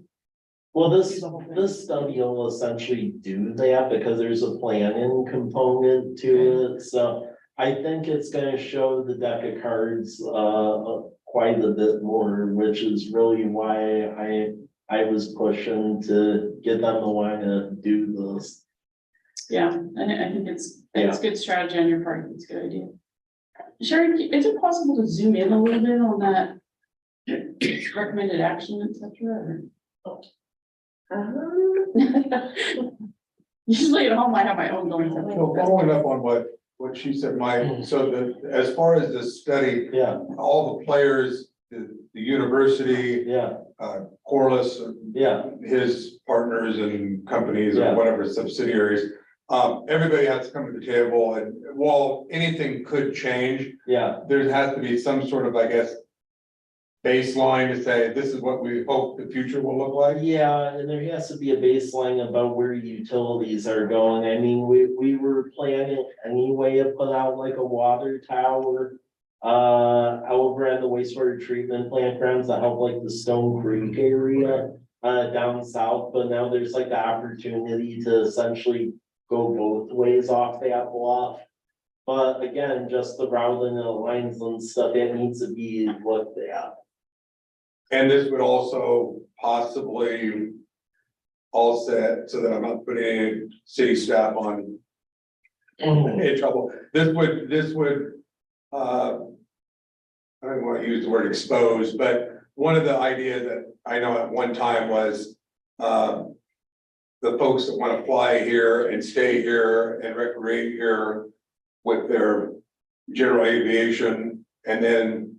well, this study will essentially do that because there's a planning component to it, so. I think it's gonna show the deck of cards, quite a bit more, which is really why I was pushing to get them to wanna do this. Yeah, and I think it's good strategy on your part. It's a good idea. Sherry, is it possible to zoom in a little bit on that recommended action, et cetera? Usually at home, I have my own going. So following up on what she said, Mike, so as far as this study, Yeah, all the players, the university, yeah, Corliss, yeah, his partners and companies Yeah. or whatever subsidiaries. Everybody has to come to the table, and while anything could change, yeah, there has to be some sort of, I guess, baseline to say, this is what we hope the future will look like. yeah, and there has to be a baseline about where utilities are going. I mean, we were planning anyway to put out like a water tower. Over at the wastewater treatment plant grounds to help like the Stone Creek area, down south, but now there's like the opportunity to essentially go both ways off that bluff. But again, just the routing and the lines and stuff, that needs to be looked at. And this would also possibly all set so that I'm not putting city staff on in trouble. This would, I don't want to use the word exposed, but one of the ideas that I know at one time was, the folks that want to fly here and stay here and recreate here with their general aviation, and then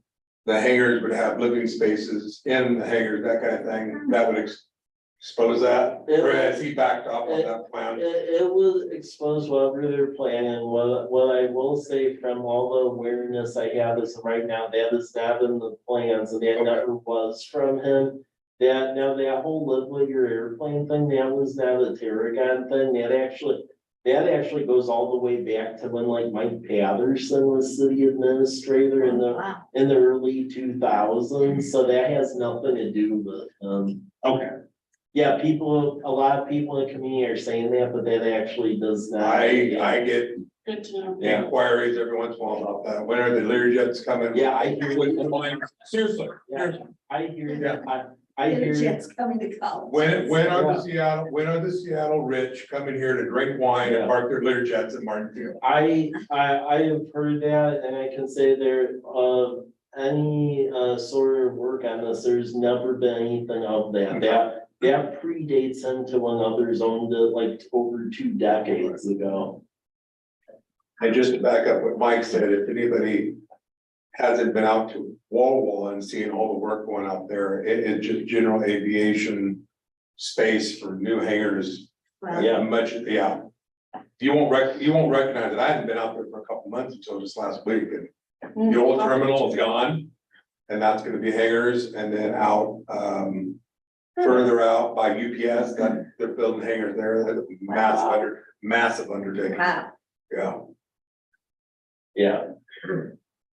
the hangars would have living spaces in the hangars, that kind of thing, that would expose that, or has he backed up on that plan? It will expose whatever they're planning. What I will say from all the awareness I have is right now, that is not in the plans, and that never was from him. That whole live with your airplane thing, that was not a Tarragon thing, that actually goes all the way back to when like Mike Patterson was city administrator in the early 2000s, so that has nothing to do with, Okay, yeah, a lot of people in the community are saying that, but that actually does not. I get Good to know. inquiries every once in a while about that, when are the Learjets coming? Yeah, I hear, Seriously, yeah, I hear, Yeah. I hear. Jets coming to college. when are the Seattle rich coming here to drink wine and park their Learjets in Martinfield? I have heard that, and I can say there, any sort of work on this, there's never been anything of that. That predates into when others owned it like over 2 decades ago. And just to back up what Mike said, if anybody hasn't been out to Walla and seen all the work going out there, it's just general aviation space for new hangars. Yeah. Much, yeah. You won't recognize it. I hadn't been out there for a couple months until just last week, and the old terminal is gone. And that's gonna be hangars, and then out, further out by UPS, that they're building hangars there, that's massive undertaking, Wow. yeah. Yeah.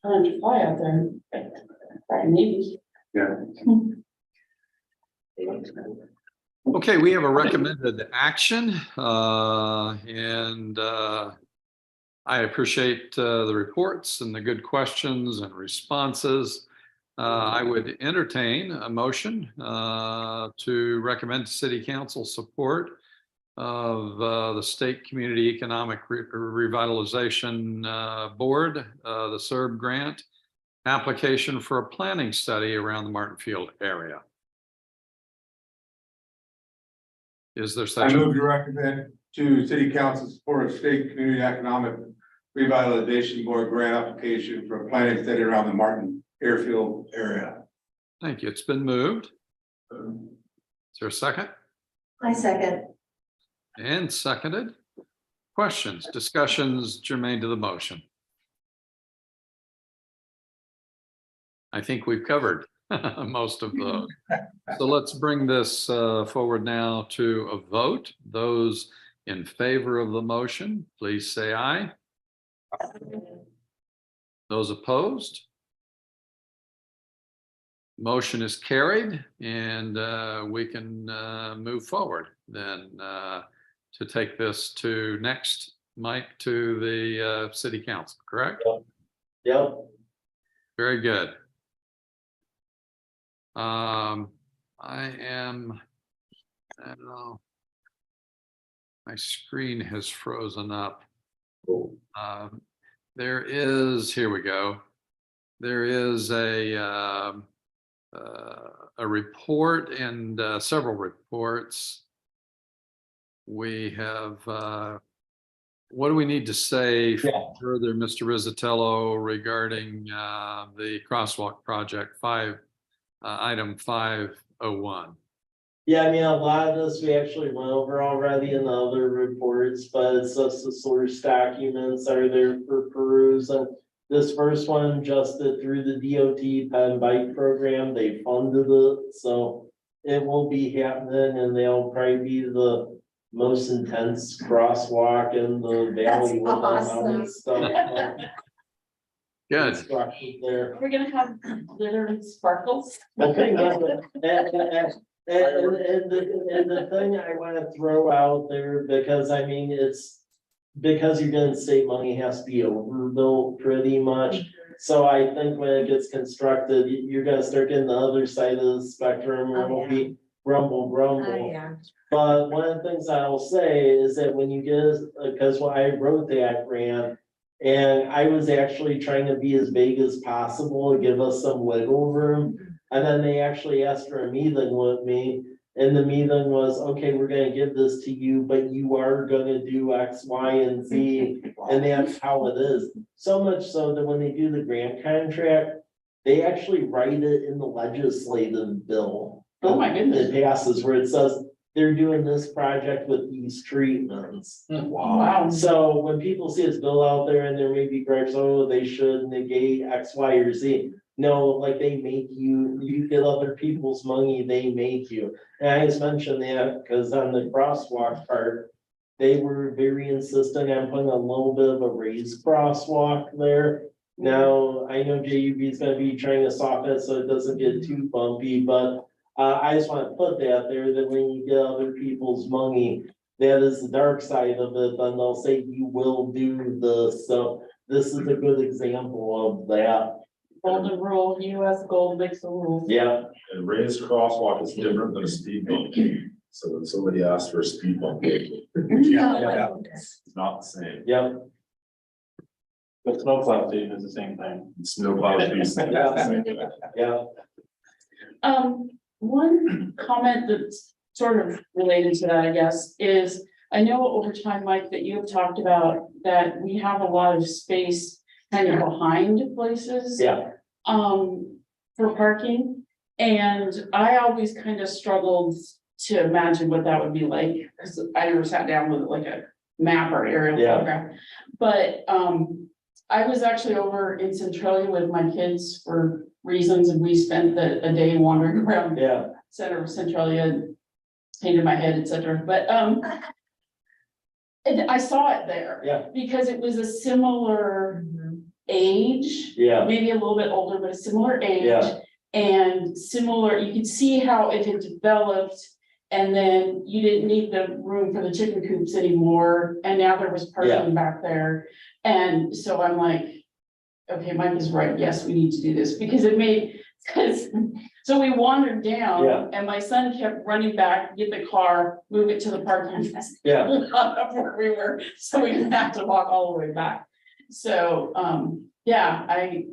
Why don't you fly out there? Maybe. Okay, we have a recommended action, and I appreciate the reports and the good questions and responses. I would entertain a motion to recommend to City Council support of the State Community Economic Revitalization Board, the SERB grant application for a planning study around the Martin Field area. Is there I such? move to recommend to City Council support of State Community Economic Revitalization Board grant application for a planning study around the Martin Airfield area. Thank you. It's been moved. Is there a second? I second. And seconded. Questions, discussions germane to the motion? I think we've covered most of those. So let's bring this forward now to a vote. Those in favor of the motion, please say aye. Those opposed? Motion is carried, and we can move forward then to take this to next, Mike, to the City Council, correct? Yep. Very good. I don't know. My screen has frozen up. There is, here we go. There is a report and several reports. We have, what do we need to say further, Mr. Rizzatello, regarding the crosswalk project item 501? Yeah, I mean, a lot of this we actually went over already in the other reports, but it's just the source documents are there for peruse. And this first one just through the DOT Penn Bike Program, they funded it, so it will be happening, and they'll probably be the most intense crosswalk in the valley with all that stuff. Good. Construction there. We're gonna have literally sparkles. Okay, and the thing I wanna throw out there, because I mean, it's because you're getting state money, has to be overbuilt pretty much. So I think when it gets constructed, you're gonna start getting the other side of the spectrum, where it'll be rumble. Yeah. But one of the things I'll say is that when you get, because when I wrote that grant, and I was actually trying to be as vague as possible to give us some wiggle room. And then they actually asked for a meeting with me, and the meeting was, okay, we're gonna give this to you, but you are gonna do X, Y, and Z. And that's how it is. So much so that when they do the grant contract, they actually write it in the legislative bill. Oh my goodness. It passes where it says, they're doing this project with these treatments. Wow. So when people see this bill out there and there may be gripes, oh, they should negate X, Y, or Z. No, like they make you get other people's money, they make you. And I just mentioned that because on the crosswalk part, they were very insistent on putting a little bit of a raised crosswalk there. Now, I know JUB is gonna be trying to soften it so it doesn't get too bumpy, but I just want to put that there, that when you get other people's money, that is the dark side of it, then they'll say you will do this. So this is a good example of that. Golden rule, US gold makes the rules. Yeah. And raised crosswalk is different than a speed bump. So when somebody asks for a speed bump, it's Yeah. not the same. Yep. But snowplow season is the same thing. Snowplow season. Yeah, One comment that's sort of related to that, I guess, is I know over time, Mike, that you have talked about that we have a lot of space kind of behind places. yeah, For parking. And I always kind of struggled to imagine what that would be like, because I never sat down with like a map or aerial Yeah. photograph. But, I was actually over in Centralia with my kids for reasons, and we spent a day wandering around yeah, center of Centralia, painted my head, etc. But, and I saw it there. Yeah. Because it was a similar age, yeah, maybe a little bit older, but a similar age. Yeah. And similar, you could see how it had developed, and then you didn't need the room for the chicken coops anymore, and now there was parking back there. And so I'm like, okay, Mike is right, yes, we need to do this, because it made, so we wandered Yeah. down, and my son kept running back, get the car, move it to the parking. yeah. lot of where we were, so we didn't have to walk all the way back. So, yeah, I,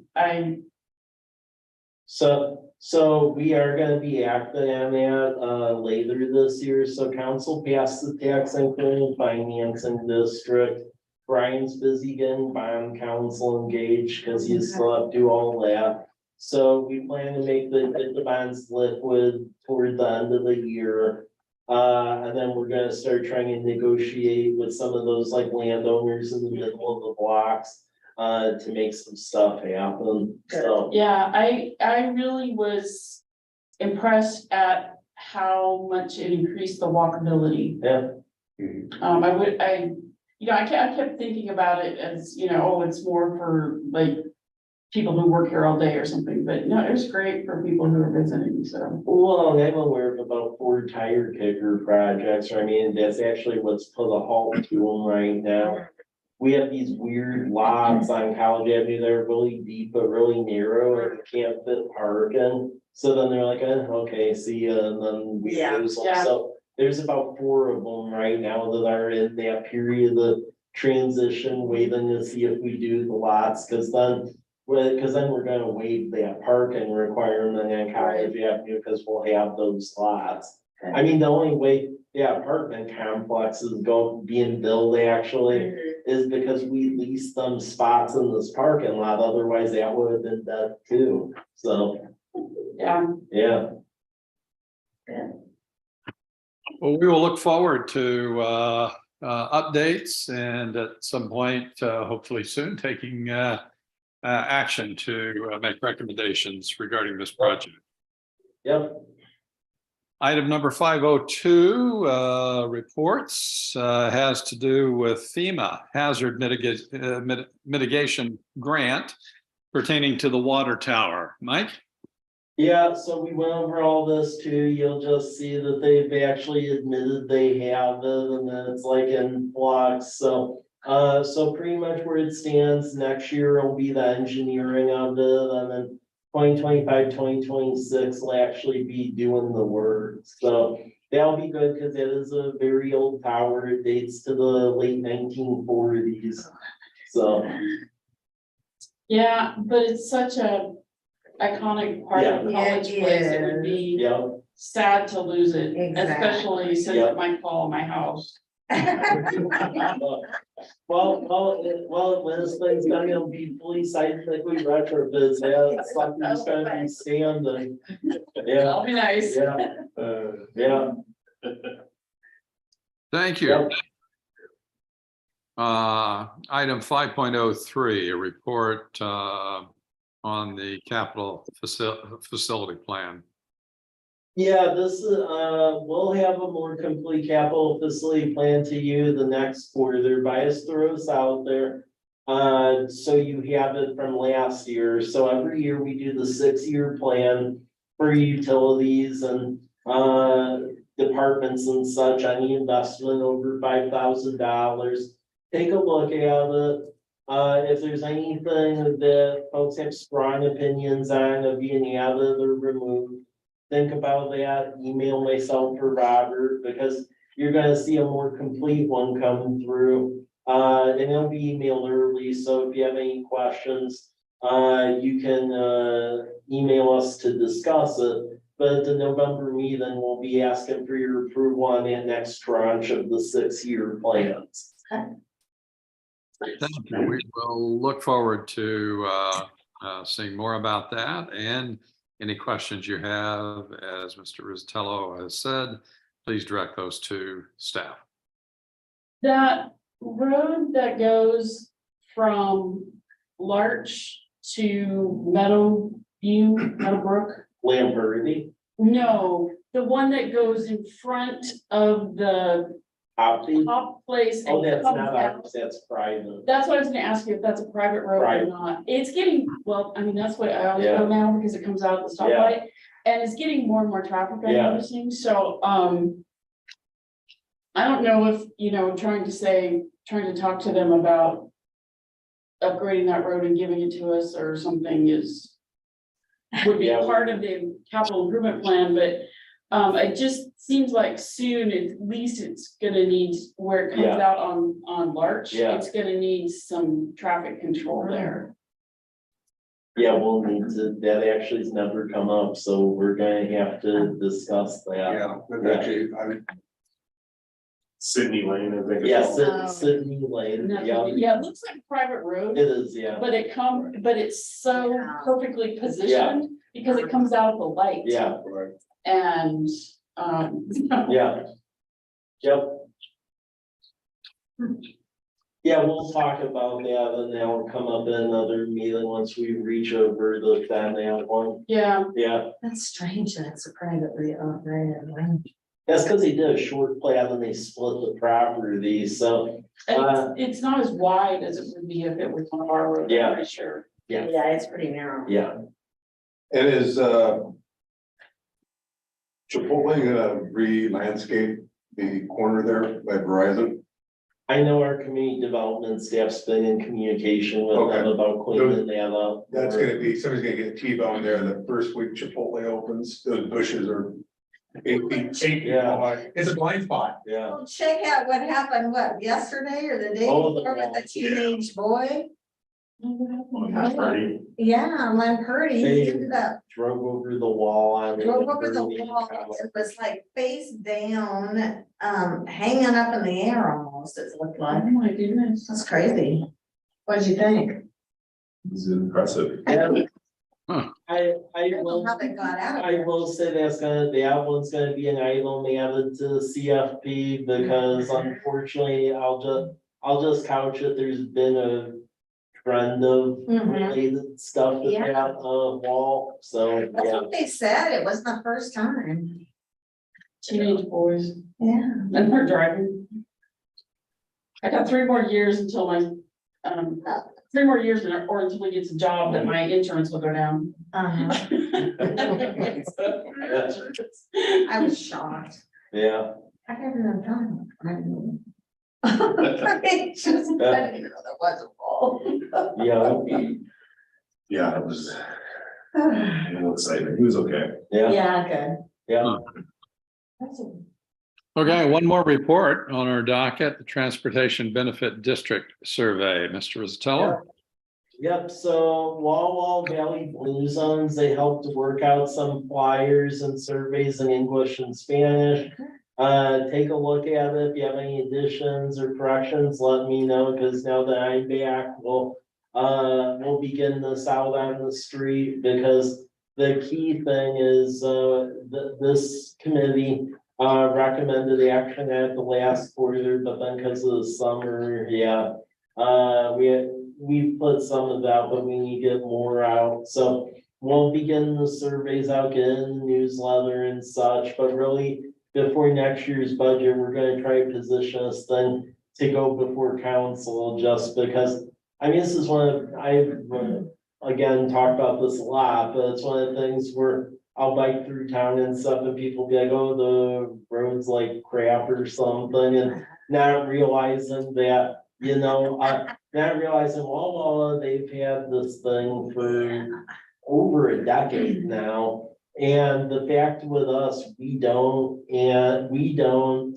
So we are gonna be acting on that, later this year, so council passed the tax increment financing district. Brian's busy getting bond council engaged, cause he's still have to do all that. So we plan to make the bonds liquid toward the end of the year. And then we're gonna start trying to negotiate with some of those like landowners in the middle of the blocks. To make some stuff happen, so. yeah, I really was impressed at how much it increased the walkability. Yeah, I kept thinking about it as, oh, it's more for like people who work here all day or something, but no, it was great for people who are visiting, so. well, I'm aware of about 4 tire kicker projects, I mean, that's actually what's put a halt to them right now. We have these weird lots on College Avenue that are really deep but really narrow and can't fit parking. So then they're like, okay, see ya, and then we lose them, Yeah. so there's about 4 of them right now that are in that period of transition, waiting to see if we do the lots, cause then we're gonna waive that parking requirement on College Avenue, cause we'll have those lots. I mean, the only way the apartment complexes being built actually is because we leased them spots in this parking lot, otherwise that would have been dead too, so, Yeah, yeah. Well, we will look forward to updates and at some point, hopefully soon, taking action to make recommendations regarding this project. Yep, Item number 502, reports, has to do with FEMA hazard mitigation grant pertaining to the water tower. Mike? yeah, so we went over all this too, you'll just see that they've actually admitted they have it, and then it's like in flux, so. So pretty much where it stands, next year will be the engineering of it, and then 2025, 2026 will actually be doing the work, so. That'll be good, cause it is a very old tower, it dates to the late 1940s, so. yeah, but it's such a iconic part of College Place, it would be Yeah, sad to lose it, Exactly. especially since Yeah. it might fall on my house. well, when this thing's gonna be fully seismically retrofit, yeah, something's gonna be standing. Yeah, That'll be nice. yeah, yeah, Thank you. Yep. Item 5.03, a report on the capital facility plan. yeah, this is, we'll have a more complete capital facility plan to you the next quarter, Bias throws out there. So you have it from last year, so every year we do the 6-year plan for utilities and, departments and such, any investment over $5,000. Take a look at it. If there's anything that folks have strong opinions on of being added or removed, think about that, email myself or Robert, because you're gonna see a more complete one coming through. And it'll be emailed early, so if you have any questions, you can, email us to discuss it. But at the November meeting, we'll be asking for your approval on that next tranche of the 6-year plans. Thank you. We will look forward to seeing more about that, and any questions you have, as Mr. Rizzatello has said, please direct those to staff. That road that goes from Larch to Meadowbrook? Lamberty, No, the one that goes in front of the Opti. top place. Oh, and that's comes not out. ours, that's private. That's what I was gonna ask you, if that's a private road or Right. not. It's getting, well, I mean, that's what I always Yeah. go now because it comes out of the Yeah. stoplight. And it's getting more and more traffic I'm Yeah. noticing, so, I don't know if, trying to talk to them about upgrading that road and giving it to us or something would be Yeah. part of the capital improvement plan, but it just seems like soon, at least it's gonna need, where it comes Yeah. out on Larch, Yeah. it's gonna need some traffic control there. Yeah, we'll need to, that actually has never come up, so we're gonna have to discuss that. Yeah, that's actually, Sydney Lane, I think. Yeah, Oh. Sydney Lane, yeah, Yeah, it looks like a private road, it is, yeah, but it's so perfectly positioned because it comes out of the light. yeah, And, yeah. Yep. Yeah, we'll talk about that and that'll come up in another meeting once we reach over the that one. yeah, Yeah, That's strange, that's a privately operated one. that's because they did a short plat and they split the property, so, and it's not as wide as it would be if it was one of our roads, Yeah. I'm pretty sure. Yeah. Yeah, it's pretty narrow. yeah. and is, Chipotle gonna re-landscape the corner there by Verizon? I know our community development staff's been in communication with them Okay. about cleaning that up. That's gonna be, somebody's gonna get T-bone there the first week Chipotle opens, those bushes are 8 feet Yeah. high. It's a blind spot. Yeah, Well, check out what happened, yesterday or the day Oh, the before with the wall. teenage boy? Party. Yeah, Lamperty, They- he ended up, drove over the wall on. drove over the wall, it was like face down, hanging up in the air almost, it looked Oh like. my goodness. That's crazy. What'd you think? It's impressive. Yeah. Huh. I I don't know will, how they got out of I there. will say that one's gonna be an item added to CFP because unfortunately, I'll just couch it, there's been a trend of Mhm. related stuff with Yeah. that, wall, so, That's yeah. what they said, it wasn't the first time. Teenage boys, Yeah. and they're driving. I got 3 more years until my, 3 more years or until he gets a job that my insurance will go down. Uh-huh. I was shocked. Yeah, I never know time. I know. I just, I didn't know that was a ball. yeah, Yeah, it was, it was exciting. He was okay. yeah, Yeah, good. yeah. That's a- Okay, one more report on our docket, the Transportation Benefit District Survey. Mr. Rizzatello? Yep, so Wall Valley Blue Zones, they helped work out some flyers and surveys in English and Spanish. Take a look at it. If you have any additions or corrections, let me know, because now that I'm back, we'll begin this out on the street, because the key thing is, this committee recommended action at the last quarter, but then because of the summer, we put some of that, but we need to get more out, so we'll begin the surveys out, get in the newsletter and such, but really before next year's budget, we're gonna try to position this thing to go before council, just because, I mean, this is one of, I've again, talked about this a lot, but it's one of the things where I'll bike through town and stuff and people be like, oh, the road's like crap or something, and not realizing that, not realizing, well, they've had this thing for over a decade now. And the fact with us, we don't,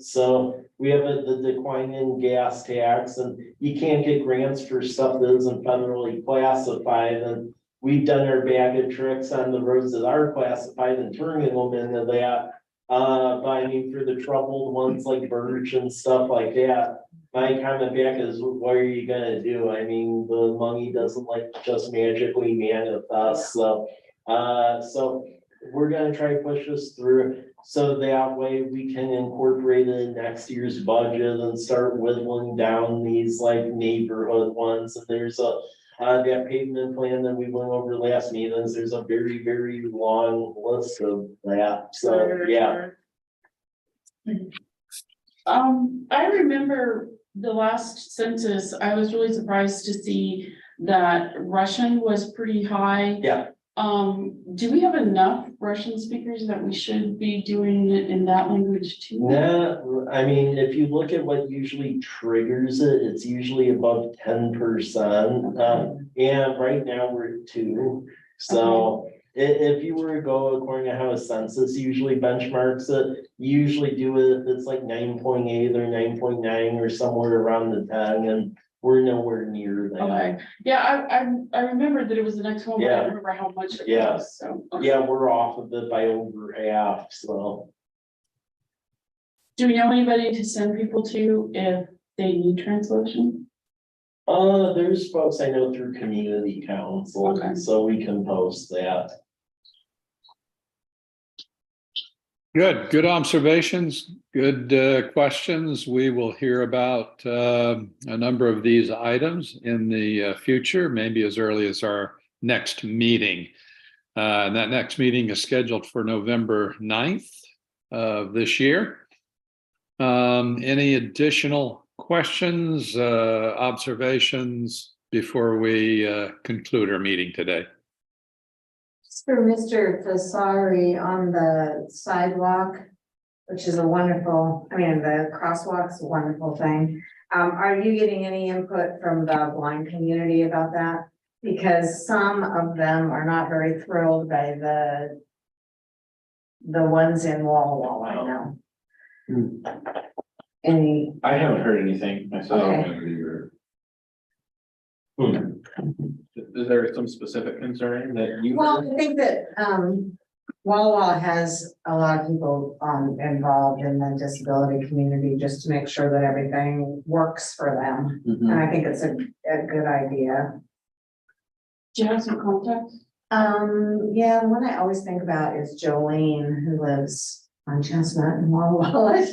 so we have the decline in gas tax and you can't get grants for stuff that isn't federally classified. And we've done our bag of tricks on the roads that are classified and turning them into that. But I mean, for the troubled ones like Birch and stuff like that, my comment back is, what are you gonna do? I mean, the money doesn't like just magically manifest, so. So we're gonna try to push this through, so that way we can incorporate it in next year's budget and start whittling down these like neighborhood ones. And there's that pavement plan that we went over last meetings, there's a very, very long list of that, so, yeah. I remember the last census, I was really surprised to see that Russian was pretty high. Yeah. Do we have enough Russian speakers that we should be doing it in that language too? No, I mean, if you look at what usually triggers it, it's usually above 10%. And right now we're at 2. So if you were to go according to how a census usually benchmarks it, you usually do it if it's like 9.8 or 9.9 or somewhere around the 10, and we're nowhere near that. Okay, yeah, I remember that it was the next one, but I Yeah. don't remember how much it Yeah. was, so. okay. Yeah, we're off of it by over half, so. Do we know anybody to send people to if they need translation? There's folks I know through community council, Okay. so we can post that. Good observations, good questions. We will hear about a number of these items in the future, maybe as early as our next meeting. And that next meeting is scheduled for November 9th of this year. Any additional questions, observations before we conclude our meeting today? For Mr. Fasari on the sidewalk, which is a wonderful, I mean, the crosswalk's a wonderful thing. Are you getting any input from the blind community about that? Because some of them are not very thrilled by the ones in Walla Walla, I know. Any, I haven't heard anything myself. Hmm. Is there some specific concern that you? well, I think that, Walla Walla has a lot of people, involved in the disability community, just to make sure that everything works for them. Mhm. And I think it's a good idea. Do you have some contacts? Yeah, the one I always think about is Jolene, who lives on Chestnut in Walla Walla.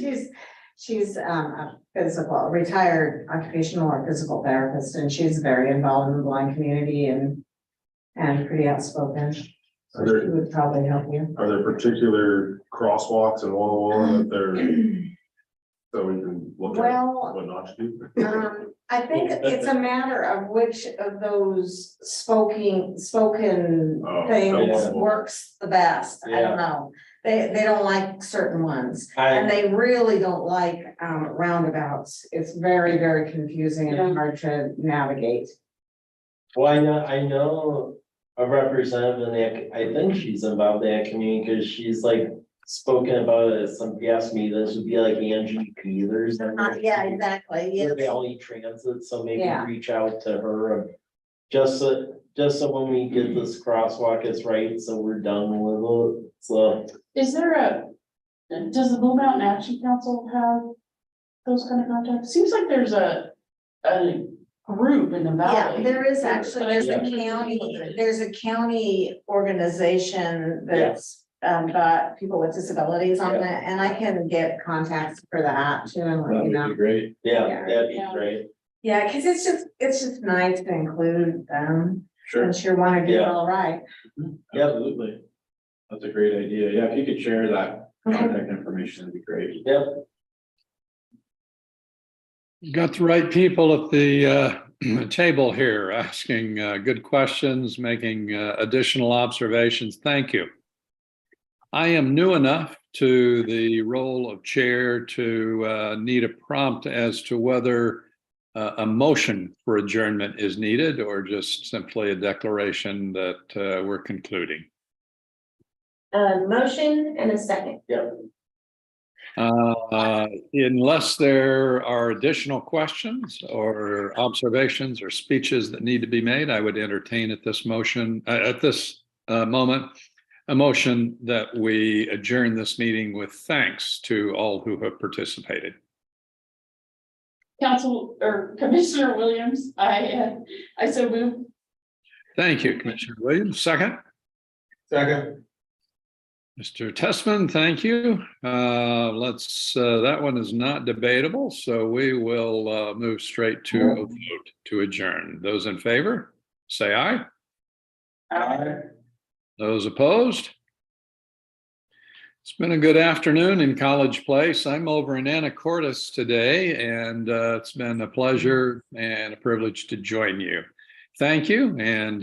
She's a retired occupational or physical therapist, and she's very involved in the blind community and pretty outspoken. So Are there- she would probably help you. Are there particular crosswalks in Walla Walla that they're, so we can look at Well, what not to do? I think it's a matter of which of those spoken Oh, things yeah. works the best. I Yeah. don't know. They don't like certain ones. And they really don't like roundabouts. It's very, very confusing Yeah. and hard to navigate. Well, I know a representative in that, I think she's involved in that community, because she's like spoken about it at some past meetings, would be like Angie Peters. Yeah, exactly. With Yes. Valley Transit, so maybe Yeah. reach out to her, just so when we get this crosswalk, it's right, so we're done with it, so. Is there does the Blue Mountain Action Council have those kind of contacts? Seems like there's a group in the Yeah, valley. there is actually, there's a Yeah. county organization that's got people with disabilities on it, and I can get contacts for that too, and let That you would know. be great. Yeah, Yeah. that'd be Yeah. great. Yeah, cause it's just nice to include them, Sure, since you wanna do it Yeah. all right. Yep. absolutely. That's a great idea. Yeah, if you could share that contact information, that'd be great. Yep, Got the right people at the table here asking good questions, making additional observations. Thank you. I am new enough to the role of chair to need a prompt as to whether a motion for adjournment is needed or just simply a declaration that we're concluding. A motion and a second. Unless there are additional questions or observations or speeches that need to be made, I would entertain at this moment, a motion that we adjourn this meeting with thanks to all who have participated. Council or Commissioner Williams, I so move. Thank you, Commissioner Williams. Second, Second. Mr. Testman, thank you. That one is not debatable, so we will move straight to a vote to adjourn. Those in favor, say aye. Aye. Those opposed? It's been a good afternoon in College Place. I'm over in Anacortes today, and it's been a pleasure and a privilege to join you. Thank you, and